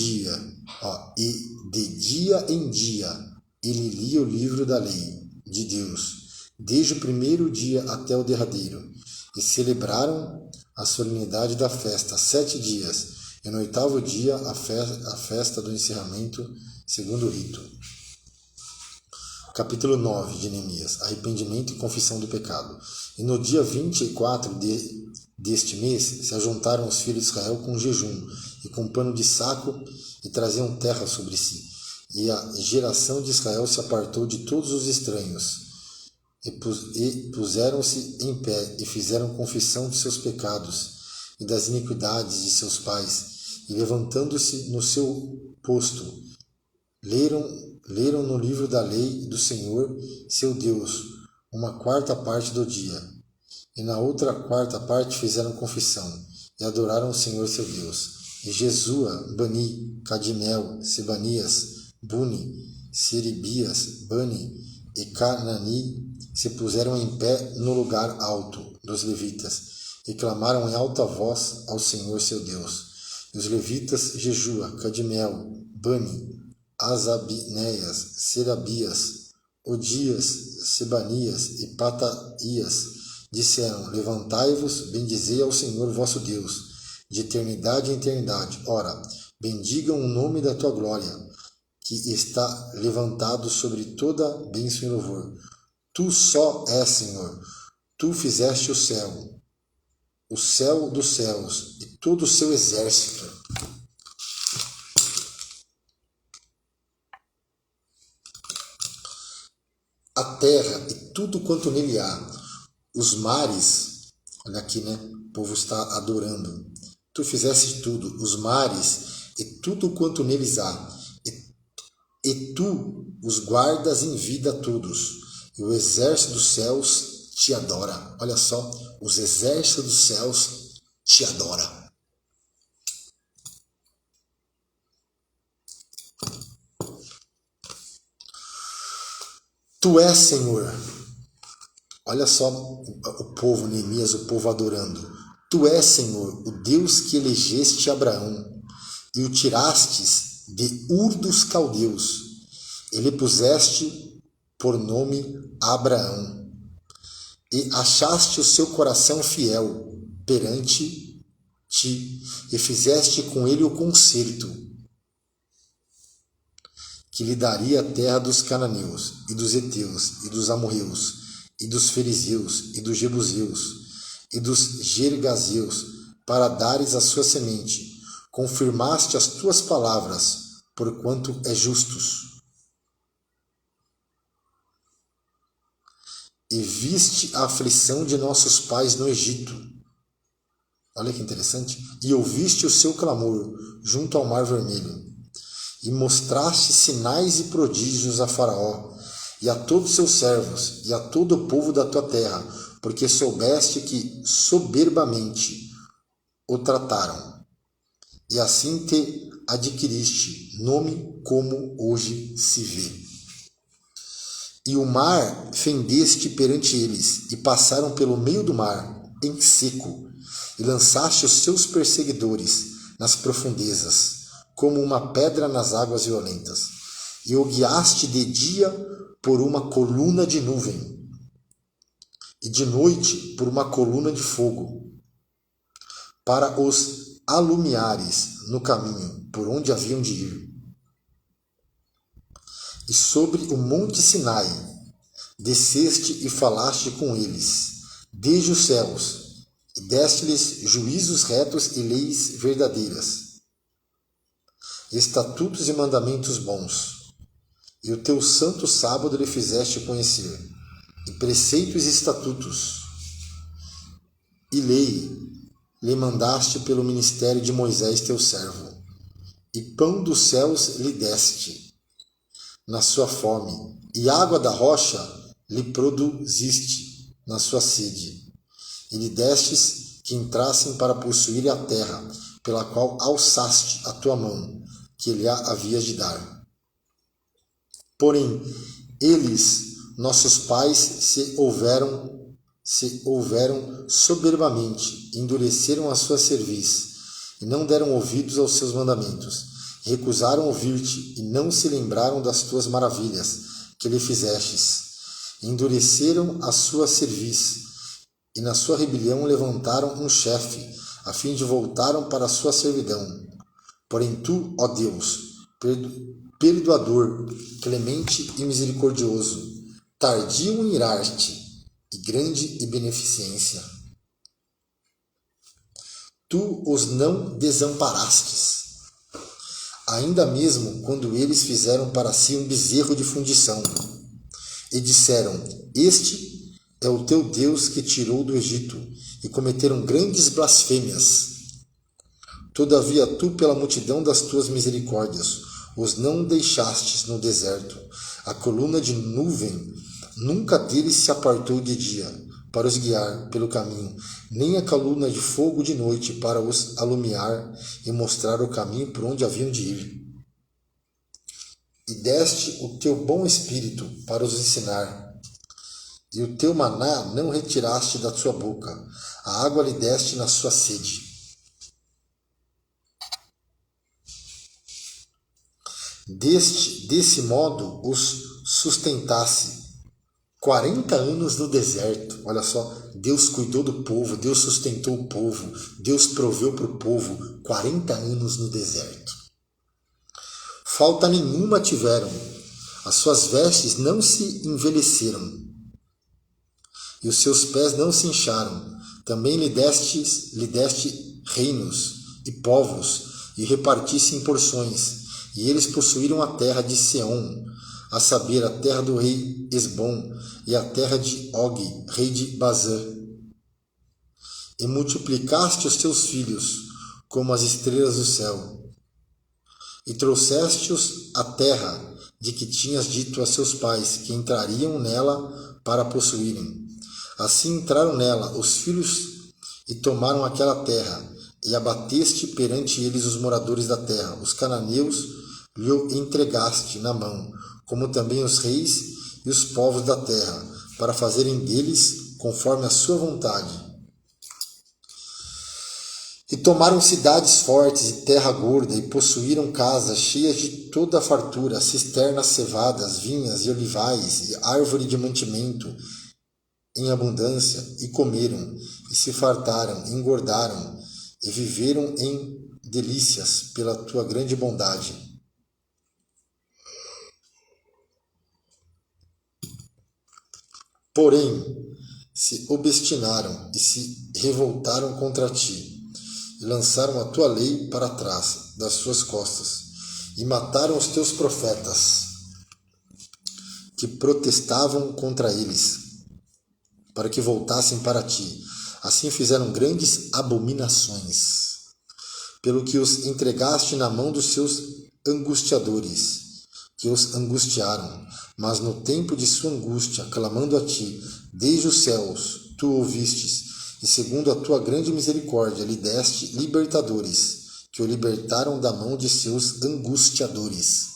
dia, ele lia o livro da lei de Deus, desde o primeiro dia até o derradeiro, e celebraram a solenidade da festa 7 dias, e no 8º dia a festa do encerramento, segundo o rito. Capítulo 9 de Neemias, arrependimento e confissão do pecado. E no dia 24 deste mês se ajuntaram os filhos de Israel com jejum e com pano de saco, e traziam terra sobre si. E a geração de Israel se apartou de todos os estranhos, e puseram-se em pé e fizeram confissão de seus pecados e das iniquidades de seus pais, e levantando-se no seu posto, leram no livro da lei do Senhor, seu Deus, uma quarta parte do dia. E na outra quarta parte fizeram confissão, e adoraram o Senhor, seu Deus. E Jesua, Bani, Cadmiel, Sebanias, Buni, Seribias, Bani e Canani se puseram em pé no lugar alto dos levitas, e clamaram em alta voz ao Senhor, seu Deus. E os levitas Jesua, Cadmiel, Bani, Asabinéias, Serabias, Odias, Sebanias e Pataias disseram: levantai-vos, bendizei ao Senhor vosso Deus, de eternidade em eternidade. Ora, bendigam o nome da tua glória, que está levantado sobre toda bênção e louvor. Tu só és, Senhor. Tu fizeste o céu dos céus e todo o seu exército. A terra e tudo quanto nele há, os mares, olha aqui, né? O povo está adorando. Tu fizeste tudo, os mares e tudo quanto neles há, e tu os guardas em vida a todos, e o exército dos céus te adora. Olha só, os exércitos dos céus te adora. Tu és, Senhor. Olha só o povo, Neemias, o povo adorando. Tu és, Senhor, o Deus que elegeste Abraão e o tirastes de Ur dos Caldeus, e lhe puseste por nome Abraão, e achaste o seu coração fiel perante ti, e fizeste com ele o concerto, que lhe daria a terra dos cananeus, e dos heteus, e dos amorreus, e dos fariseus, e dos jebuseus, e dos gergaseus, para dares a sua semente. Confirmaste as tuas palavras, porquanto é justos. E viste a aflição de nossos pais no Egito. Olha que interessante. E ouviste o seu clamor junto ao Mar Vermelho. E mostraste sinais e prodígios a Faraó, e a todos seus servos, e a todo o povo da tua terra, porque soubeste que soberbamente o trataram. E assim te adquiriste nome como hoje se vê. E o mar fendeste perante eles, e passaram pelo meio do mar, em seco, e lançaste os seus perseguidores nas profundezas, como uma pedra nas águas violentas, e o guiaste de dia por uma coluna de nuvem, e de noite por uma coluna de fogo, para os alumiares no caminho por onde haviam de ir. E sobre o monte Sinai desceste e falaste com eles, desde os céus, e deste-lhes juízos retos e leis verdadeiras, estatutos e mandamentos bons, e o teu santo sábado lhe fizeste conhecer, e preceitos e estatutos, e lei lhe mandaste pelo ministério de Moisés teu servo, e pão dos céus lhe deste na sua fome, e água da rocha lhe produziste na sua sede, e lhe destes que entrassem para possuir a terra, pela qual alçaste a tua mão, que lhe havias de dar. Porém, eles, nossos pais, se houveram soberbamente, endureceram a sua cerviz, e não deram ouvidos aos seus mandamentos, recusaram ouvir-te, e não se lembraram das tuas maravilhas que lhe fizestes, endureceram a sua cerviz, e na sua rebelião levantaram um chefe, a fim de voltaram para a sua servidão. Porém tu, ó Deus, perdoador, clemente e misericordioso, tardio em irar-te e grande em beneficência. Tu os não desamparastes, ainda mesmo quando eles fizeram para si um bezerro de fundição, e disseram: Este é o teu Deus que tirou do Egito, e cometeram grandes blasfêmias. Todavia tu, pela multidão das tuas misericórdias, os não deixastes no deserto. A coluna de nuvem nunca deles se apartou de dia, para os guiar pelo caminho, nem a coluna de fogo de noite para os alumiar e mostrar o caminho por onde haviam de ir. E deste o teu bom espírito para os ensinar, e o teu maná não retiraste da sua boca, a água lhe deste na sua sede. Desse modo os sustentasse 40 anos no deserto. Olha só, Deus cuidou do povo, Deus sustentou o povo, Deus proveu para o povo 40 anos no deserto. Falta nenhuma tiveram, as suas vestes não se envelheceram, e os seus pés não se incharam. Também lhe deste reinos e povos, e repartisse em porções, e eles possuíram a terra de Seom, a saber, a terra do rei Esbom, e a terra de Og, rei de Bazã. E multiplicaste os teus filhos, como as estrelas do céu, e trouxeste-os à terra de que tinhas dito a seus pais, que entrariam nela para possuírem. Assim entraram nela os filhos e tomaram aquela terra, e abateste perante eles os moradores da terra, os cananeus lhe entregaste na mão, como também os reis e os povos da terra, para fazerem deles conforme a sua vontade. E tomaram cidades fortes e terra gorda, e possuíram casas cheias de toda a fartura, cisternas cevadas, vinhas e olivais, e árvore de mantimento em abundância, e comeram, e se fartaram, engordaram, e viveram em delícias pela tua grande bondade. Porém, se obstinaram e se revoltaram contra ti, e lançaram a tua lei para trás das suas costas, e mataram os teus profetas, que protestavam contra eles, para que voltassem para ti. Assim fizeram grandes abominações, pelo que os entregaste na mão dos seus angustiadores, que os angustiaram. Mas no tempo de sua angústia, clamando a ti, desde os céus, tu ouvistes, e segundo a tua grande misericórdia lhe deste libertadores, que o libertaram da mão de seus angustiadores.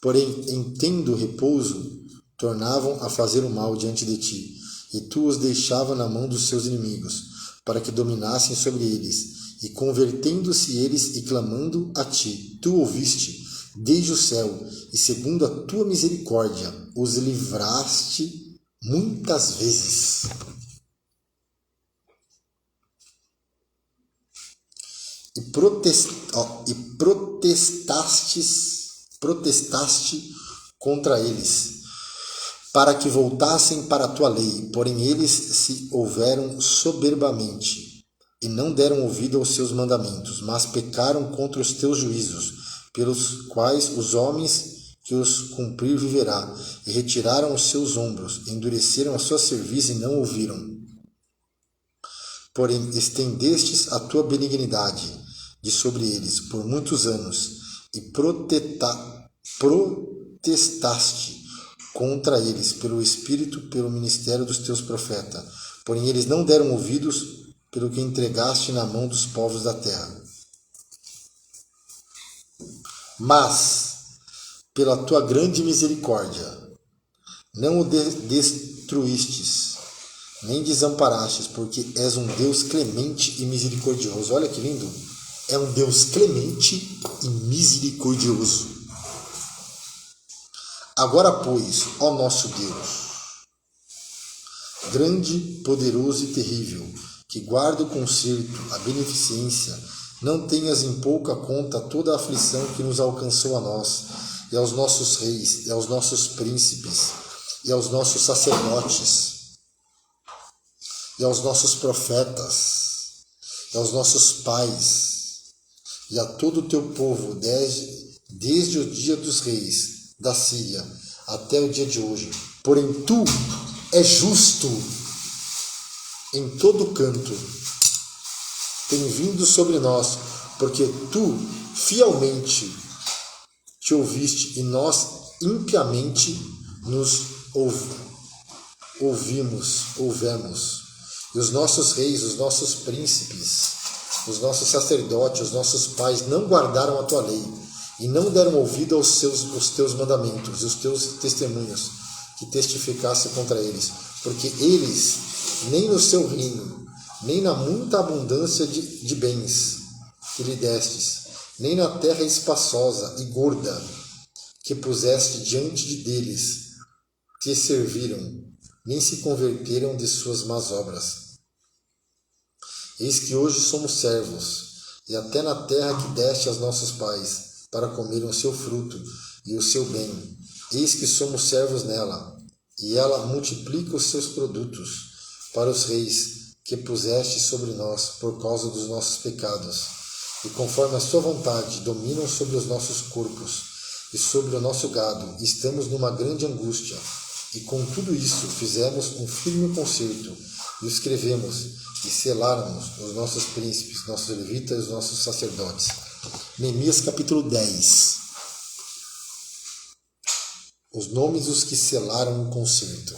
Porém, em tendo repouso, tornavam a fazer o mal diante de ti, e tu os deixavas na mão dos seus inimigos, para que dominassem sobre eles, e convertendo-se eles e clamando a ti, tu ouviste desde o céu, e segundo a tua misericórdia os livraste muitas vezes. E protestaste contra eles, para que voltassem para a tua lei. Porém eles se houveram soberbamente, e não deram ouvido aos seus mandamentos, mas pecaram contra os teus juízos, pelos quais os homens que os cumprir viverá, e retiraram os seus ombros, endureceram a sua cerviz e não ouviram. Porém estendestes a tua benignidade de sobre eles por muitos anos, e protestaste contra eles pelo Espírito, pelo ministério dos teus profetas. Porém eles não deram ouvidos, pelo que entregaste na mão dos povos da terra. Mas, pela tua grande misericórdia, não o destruístes, nem desamparastes, porque és um Deus clemente e misericordioso. Olha que lindo! É um Deus clemente e misericordioso. Agora, pois, ó nosso Deus, grande, poderoso e terrível, que guarda o conserto, a beneficência, não tenhas em pouca conta toda a aflição que nos alcançou a nós, e aos nossos reis, e aos nossos príncipes, e aos nossos sacerdotes, e aos nossos profetas, e aos nossos pais, e a todo o teu povo, desde o dia dos reis da Síria até o dia de hoje. Porém tu és justo em todo canto, tem vindo sobre nós, porque tu fielmente te ouviste, e nós impiamente nos ouvemos. E os nossos reis, os nossos príncipes, os nossos sacerdotes, os nossos pais não guardaram a tua lei, e não deram ouvido aos teus mandamentos e os teus testemunhos, que testificasse contra eles, porque eles, nem no seu reino, nem na muita abundância de bens que lhe destes, nem na terra espaçosa e gorda que puseste diante deles, te serviram, nem se converteram de suas más obras. Eis que hoje somos servos, e até na terra que deste aos nossos pais, para comerem o seu fruto e o seu bem. Eis que somos servos nela, e ela multiplica os seus produtos para os reis que puseste sobre nós por causa dos nossos pecados. E conforme a sua vontade, dominam sobre os nossos corpos e sobre o nosso gado. E estamos numa grande angústia. E com tudo isso fizemos um firme concerto, e o escrevemos, e seláramos os nossos príncipes, nossos levitas e os nossos sacerdotes. Neemias capítulo 10. Os nomes dos que selaram o concerto.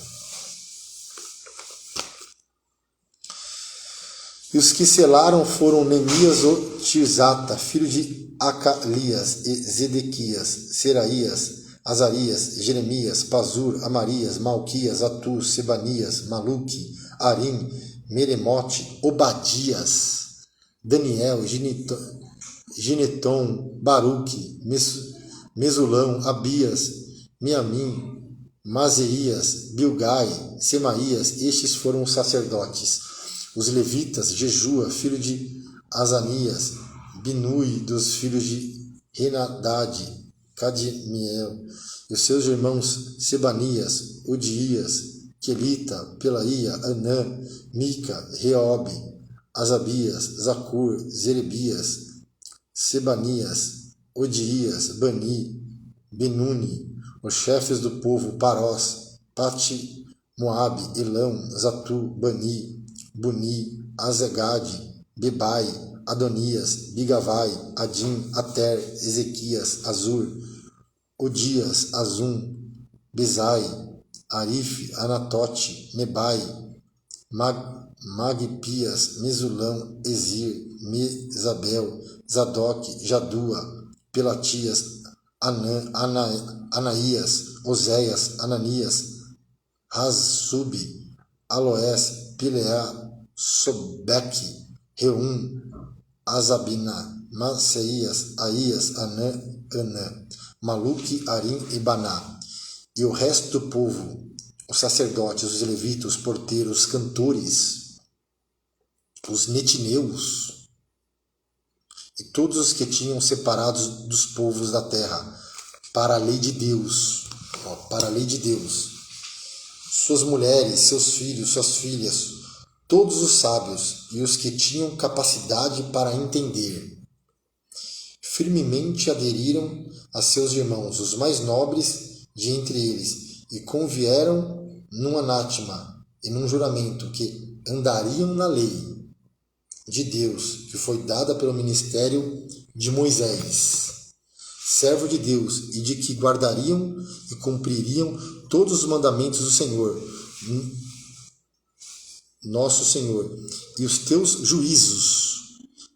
E os que selaram foram Neemias o Tirzata, filho de Acalias, e Zedequias, Seraías, Azarias, Jeremias, Pazur, Amarias, Malquias, Atur, Sebanias, Maluque, Arim, Meremote, Obadias, Daniel, Gineton, Baruque, Mesulão, Abias, Miamim, Mazeias, Bilgai, Semaías. Estes foram os sacerdotes. Os levitas, Jejua, filho de Azanias, Binui, dos filhos de Henadade, Cadmiel, e os seus irmãos Sebanias, Odias, Quelita, Pelaía, Anã, Mica, Reobe, Azabias, Zacur, Zerebias, Sebanias, Odias, Bani, Benuni, os chefes do povo, Parós, Pati, Moabe, Elão, Zatu, Bani, Buni, Azegade, Bebai, Adonias, Bigavai, Adim, Ater, Ezequias, Azur, Odias, Azum, Bezai, Arif, Anatote, Nebai, Magpias, Mesulão, Ezir, Mezabel, Zadok, Jadua, Pelatias, Anaías, Oséias, Ananias, Hazsub, Aloés, Pileá, Sobeque, Reum, Azabina, Maceias, Aías, Anã, Maluque, Arim e Baná. E o resto do povo, os sacerdotes, os levitas, os porteiros, os cantores, os netineus, e todos os que tinham separados dos povos da terra, para a lei de Deus, para a lei de Deus, suas mulheres, seus filhos, suas filhas, todos os sábios e os que tinham capacidade para entender, firmemente aderiram a seus irmãos, os mais nobres de entre eles, e convieram num anátema e num juramento que andariam na lei de Deus, que foi dada pelo ministério de Moisés, servo de Deus, e de que guardariam e cumpririam todos os mandamentos do Senhor, nosso Senhor, e os teus juízos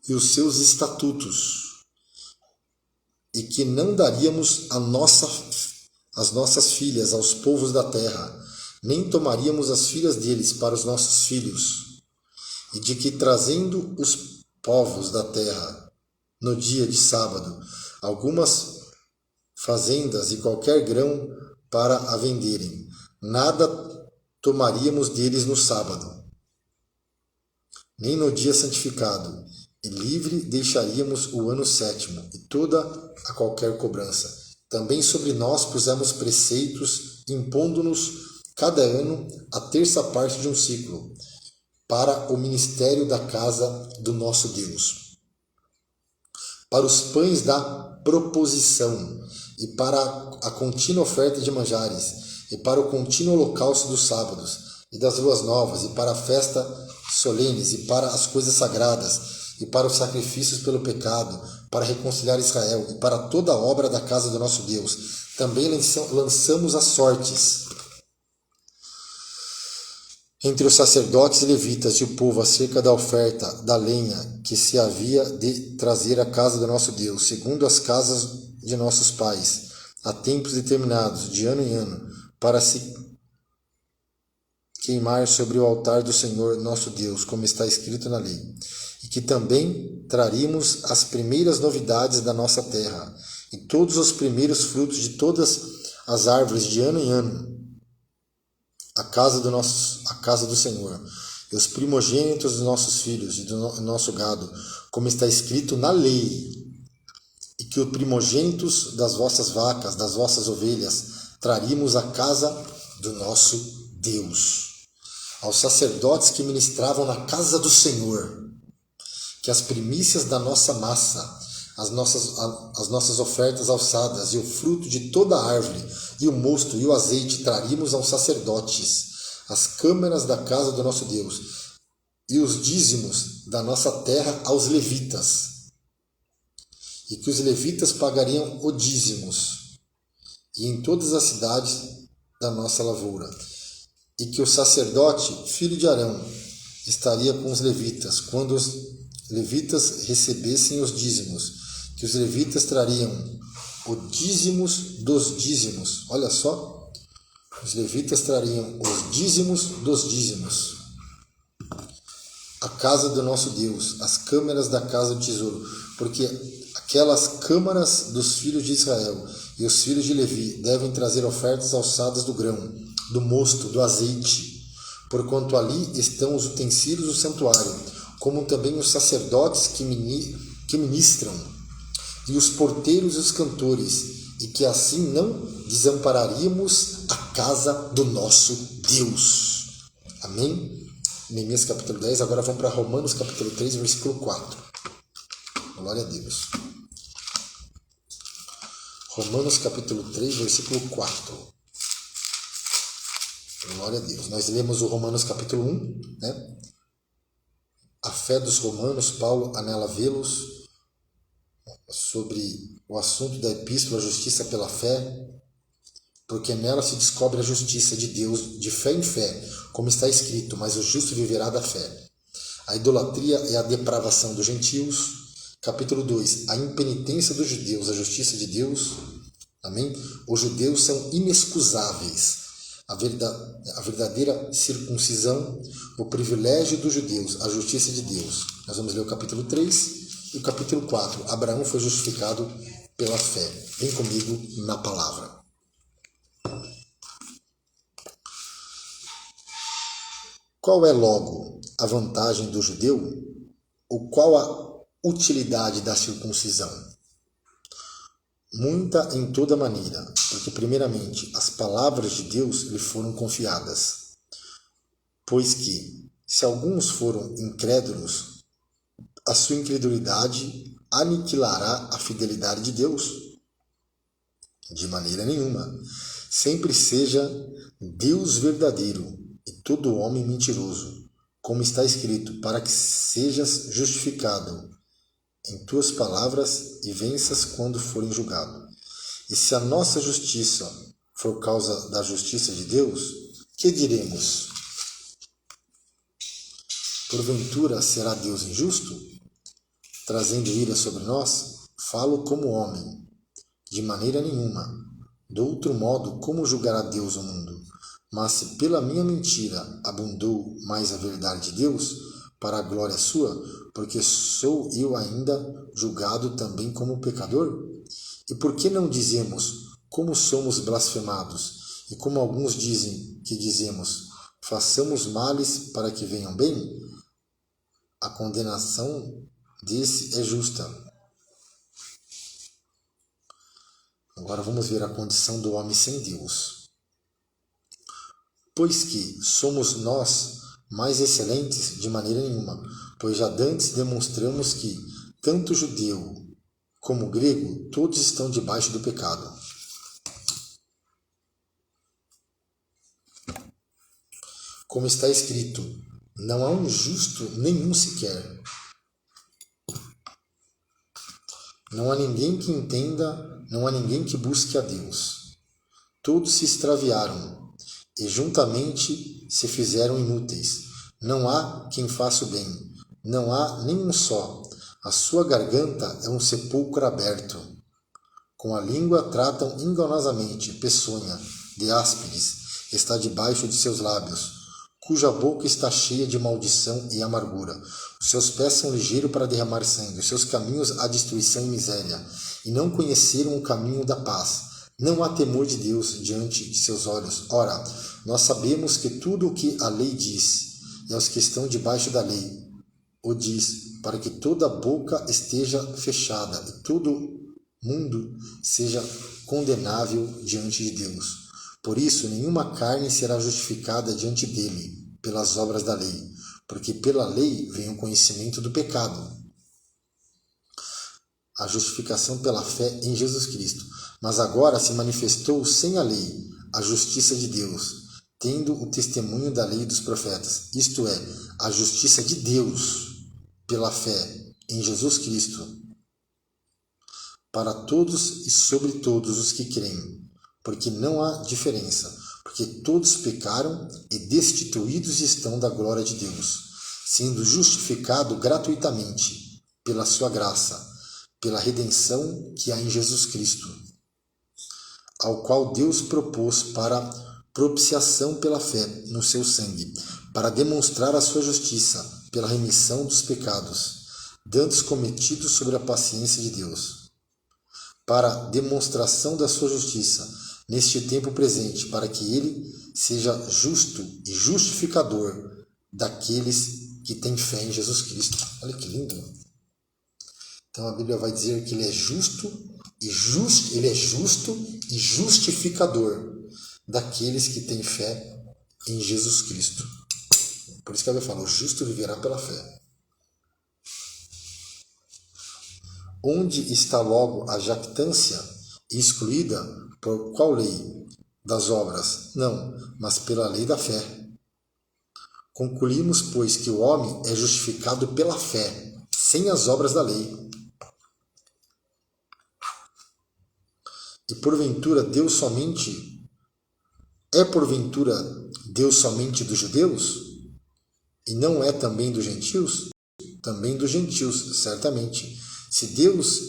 e os seus estatutos, e que não daríamos as nossas filhas aos povos da terra, nem tomaríamos as filhas deles para os nossos filhos, e de que, trazendo os povos da terra no dia de sábado algumas fazendas e qualquer grão para a venderem, nada tomaríamos deles no sábado, nem no dia santificado, e livre deixaríamos o ano sétimo, e toda a qualquer cobrança. Também sobre nós pusemos preceitos, impondo-nos cada ano a terça parte de um ciclo, para o ministério da casa do nosso Deus, para os pães da proposição, e para a contínua oferta de manjares, e para o contínuo holocausto dos sábados, e das luas novas, e para a festa solenes, e para as coisas sagradas, e para os sacrifícios pelo pecado, para reconciliar Israel, e para toda a obra da casa do nosso Deus. Também lançamos as sortes entre os sacerdotes e levitas e o povo acerca da oferta da lenha que se havia de trazer à casa do nosso Deus, segundo as casas de nossos pais, a tempos determinados, de ano em ano, para se queimar sobre o altar do Senhor nosso Deus, como está escrito na lei. E que também traríamos as primeiras novidades da nossa terra, e todos os primeiros frutos de todas as árvores de ano em ano, a casa do Senhor, e os primogênitos dos nossos filhos e do nosso gado, como está escrito na lei, e que os primogênitos das vossas vacas, das vossas ovelhas, traríamos à casa do nosso Deus. Aos sacerdotes que ministravam na casa do Senhor, que as primícias da nossa massa, as nossas ofertas alçadas e o fruto de toda a árvore, e o mosto e o azeite traríamos aos sacerdotes, as câmaras da casa do nosso Deus, e os dízimos da nossa terra aos levitas, e que os levitas pagariam o dízimos, e em todas as cidades da nossa lavoura, e que o sacerdote, filho de Arão, estaria com os levitas, quando os levitas recebessem os dízimos, que os levitas trariam o dízimos dos dízimos. Olha só, os levitas trariam os dízimos dos dízimos. A casa do nosso Deus, as câmaras da casa do tesouro, porque aquelas câmaras dos filhos de Israel e os filhos de Levi devem trazer ofertas alçadas do grão, do mosto, do azeite, porquanto ali estão os utensílios do santuário, como também os sacerdotes que ministram, e os porteiros e os cantores, e que assim não desampararíamos a casa do nosso Deus. Amém? Neemias capítulo 10, agora vamos para Romanos capítulo 3, versículo 4. Glória a Deus. Romanos capítulo 3, versículo 4. Glória a Deus. Nós lemos o Romanos capítulo 1, né? A fé dos romanos, Paulo anela vê-los, sobre o assunto da epístola, a justiça pela fé, porque nela se descobre a justiça de Deus de fé em fé, como está escrito, mas o justo viverá da fé. A idolatria é a depravação dos gentios. Capítulo 2, a impenitência dos judeus, a justiça de Deus. Amém? Os judeus são inexcusáveis. A verdadeira circuncisão, o privilégio dos judeus, a justiça de Deus. Nós vamos ler o capítulo 3 e o capítulo 4. Abraão foi justificado pela fé. Vem comigo na palavra. Qual é, logo, a vantagem do judeu? Ou qual a utilidade da circuncisão? Muita em toda maneira, porque primeiramente as palavras de Deus lhe foram confiadas. Pois que, se alguns foram incrédulos, a sua incredulidade aniquilará a fidelidade de Deus? De maneira nenhuma. Sempre seja Deus verdadeiro e todo homem mentiroso, como está escrito, para que sejas justificado em tuas palavras e venças quando forem julgado. E se a nossa justiça for causa da justiça de Deus, que diremos? Porventura será Deus injusto, trazendo ira sobre nós? Falo como homem, de maneira nenhuma. De outro modo, como julgará Deus o mundo? Mas se pela minha mentira abundou mais a verdade de Deus, para a glória sua, porque sou eu ainda julgado também como pecador? E por que não dizemos, como somos blasfemados? E como alguns dizem que dizemos, façamos males para que venham bem, a condenação desse é justa. Agora vamos ver a condição do homem sem Deus. Pois que somos nós mais excelentes de maneira nenhuma, pois já dantes demonstramos que tanto judeu como grego, todos estão debaixo do pecado. Como está escrito, não há um justo nenhum sequer. Não há ninguém que entenda, não há ninguém que busque a Deus. Todos se extraviaram e juntamente se fizeram inúteis. Não há quem faça o bem, não há nenhum só. A sua garganta é um sepulcro aberto. Com a língua tratam enganosamente, peçonha de áspides está debaixo de seus lábios, cuja boca está cheia de maldição e amargura. Os seus pés são ligeiros para derramar sangue, os seus caminhos a destruição e miséria, e não conheceram o caminho da paz. Não há temor de Deus diante de seus olhos. Ora, nós sabemos que tudo o que a lei diz, e aos que estão debaixo da lei, o diz, para que toda boca esteja fechada e todo mundo seja condenável diante de Deus. Por isso, nenhuma carne será justificada diante dele pelas obras da lei, porque pela lei vem o conhecimento do pecado. A justificação pela fé em Jesus Cristo. Mas agora se manifestou sem a lei a justiça de Deus, tendo o testemunho da lei e dos profetas, isto é, a justiça de Deus pela fé em Jesus Cristo, para todos e sobre todos os que creem, porque não há diferença, porque todos pecaram e destituídos estão da glória de Deus, sendo justificado gratuitamente pela sua graça, pela redenção que há em Jesus Cristo, ao qual Deus propôs para propiciação pela fé no seu sangue, para demonstrar a sua justiça pela remissão dos pecados, dantes cometidos sobre a paciência de Deus, para demonstração da sua justiça neste tempo presente, para que ele seja justo e justificador daqueles que têm fé em Jesus Cristo. Olha que lindo! Então a Bíblia vai dizer que ele é justo e justificador daqueles que têm fé em Jesus Cristo. Por isso que a Bíblia fala, o justo viverá pela fé. Onde está logo a jactância excluída por qual lei? Das obras? Não, mas pela lei da fé. Concluímos, pois, que o homem é justificado pela fé, sem as obras da lei. E porventura Deus somente dos judeus? E não é também dos gentios? Também dos gentios, certamente. Se Deus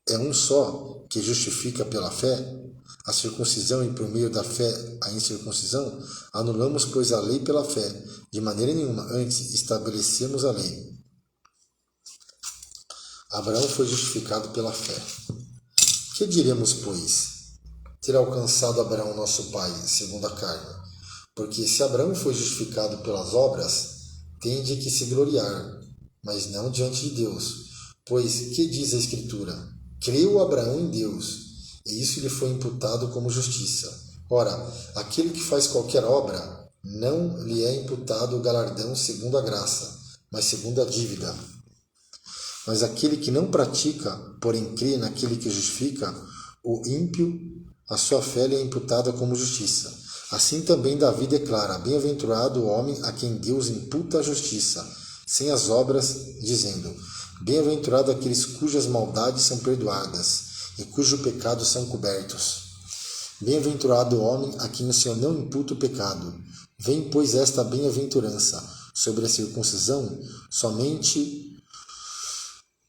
é um só, que justifica pela fé, a circuncisão e por meio da fé a incircuncisão, anulamos, pois, a lei pela fé. De maneira nenhuma, antes estabelecemos a lei. Abraão foi justificado pela fé. Que diremos, pois? Ter alcançado Abraão, nosso pai, segundo a carne. Porque se Abraão foi justificado pelas obras, tem de que se gloriar, mas não diante de Deus. Pois, que diz a Escritura? Creu Abraão em Deus, e isso lhe foi imputado como justiça. Ora, aquele que faz qualquer obra, não lhe é imputado o galardão segundo a graça, mas segundo a dívida. Mas aquele que não pratica, porém crê naquele que justifica, o ímpio, a sua fé lhe é imputada como justiça. Assim também Davi declara, bem-aventurado o homem a quem Deus imputa a justiça, sem as obras, dizendo, bem-aventurado aqueles cujas maldades são perdoadas e cujos pecados são cobertos. Bem-aventurado o homem a quem o Senhor não imputa o pecado. Vem, pois, esta bem-aventurança sobre a circuncisão, somente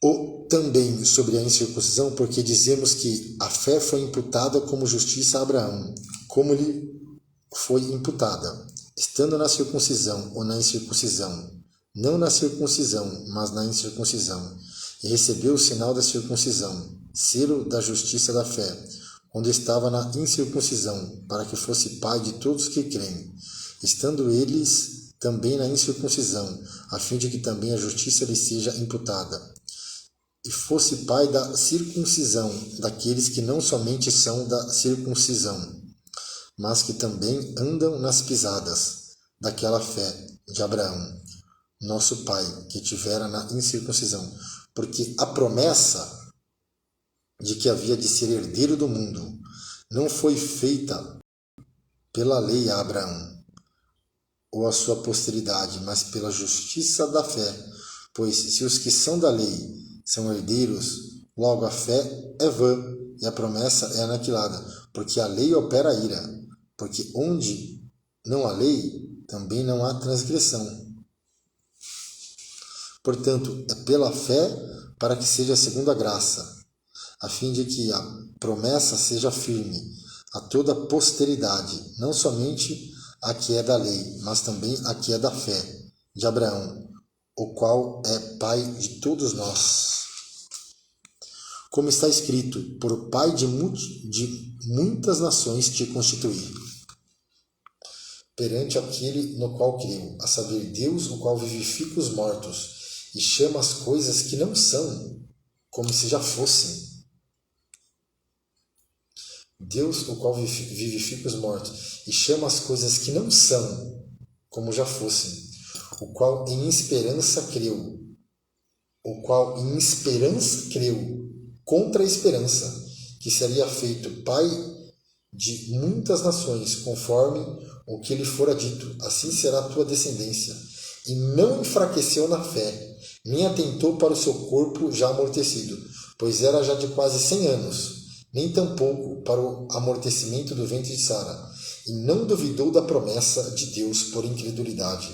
ou também sobre a incircuncisão, porque dizemos que a fé foi imputada como justiça a Abraão, como lhe foi imputada, estando na circuncisão ou na incircuncisão, não na circuncisão, mas na incircuncisão, e recebeu o sinal da circuncisão, selo da justiça da fé, quando estava na incircuncisão, para que fosse pai de todos que creem, estando eles também na incircuncisão, a fim de que também a justiça lhes seja imputada. E fosse pai da circuncisão, daqueles que não somente são da circuncisão, mas que também andam nas pisadas daquela fé de Abraão, nosso pai, que tivera na incircuncisão. Porque a promessa de que havia de ser herdeiro do mundo não foi feita pela lei a Abraão ou a sua posteridade, mas pela justiça da fé. Pois se os que são da lei são herdeiros, logo a fé é vã e a promessa é aniquilada, porque a lei opera a ira, porque onde não há lei, também não há transgressão. Portanto, é pela fé para que seja segundo a graça, a fim de que a promessa seja firme a toda a posteridade, não somente a que é da lei, mas também a que é da fé de Abraão, o qual é pai de todos nós. Como está escrito, por pai de muitas nações te constituí, perante aquele no qual creu, a saber, Deus, o qual vivifica os mortos e chama as coisas que não são, como se já fossem. Deus, o qual vivifica os mortos e chama as coisas que não são, como já fossem, o qual em esperança creu, contra a esperança, que seria feito pai de muitas nações, conforme o que lhe fora dito, assim será a tua descendência. E não enfraqueceu na fé, nem atentou para o seu corpo já amortecido, pois era já de quase 100 anos, nem tampouco para o amortecimento do ventre de Sara, e não duvidou da promessa de Deus por incredulidade,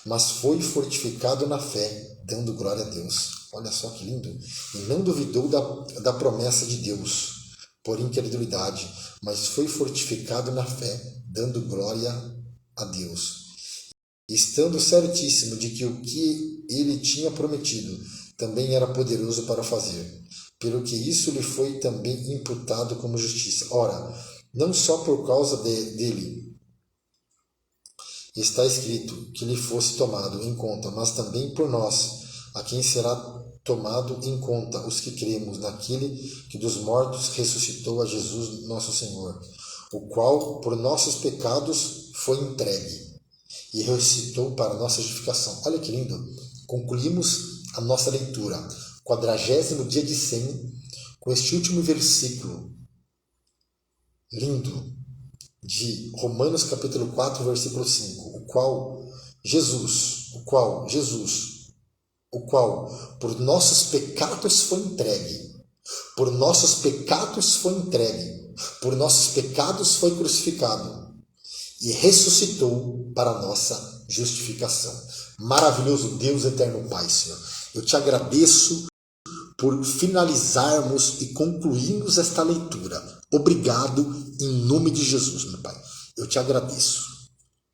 mas foi fortificado na fé, dando glória a Deus. Olha só que lindo! E não duvidou da promessa de Deus por incredulidade, mas foi fortificado na fé, dando glória a Deus, estando certíssimo de que o que ele tinha prometido também era poderoso para fazer, pelo que isso lhe foi também imputado como justiça. Ora, não só por causa dele está escrito que lhe fosse tomado em conta, mas também por nós, a quem será tomado em conta, os que cremos naquele que dos mortos ressuscitou a Jesus nosso Senhor, o qual por nossos pecados foi entregue e ressuscitou para nossa justificação. Olha que lindo! Concluímos a nossa leitura, 40º dia de 100, com este último versículo lindo de Romanos capítulo 4, versículo 5, o qual Jesus, por nossos pecados foi entregue, por nossos pecados foi crucificado e ressuscitou para a nossa justificação. Maravilhoso Deus, eterno Pai, Senhor, eu te agradeço por finalizarmos e concluirmos esta leitura. Obrigado em nome de Jesus, meu Pai. Eu te agradeço.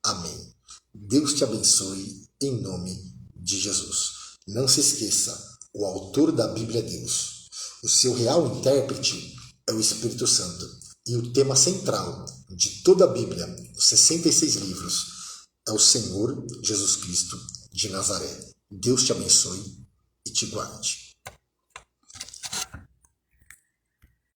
Amém. Deus te abençoe em nome de Jesus. Não se esqueça, o autor da Bíblia é Deus. O seu real intérprete é o Espírito Santo. E o tema central de toda a Bíblia, os 66 livros, é o Senhor Jesus Cristo de Nazaré. Deus te abençoe e te guarde.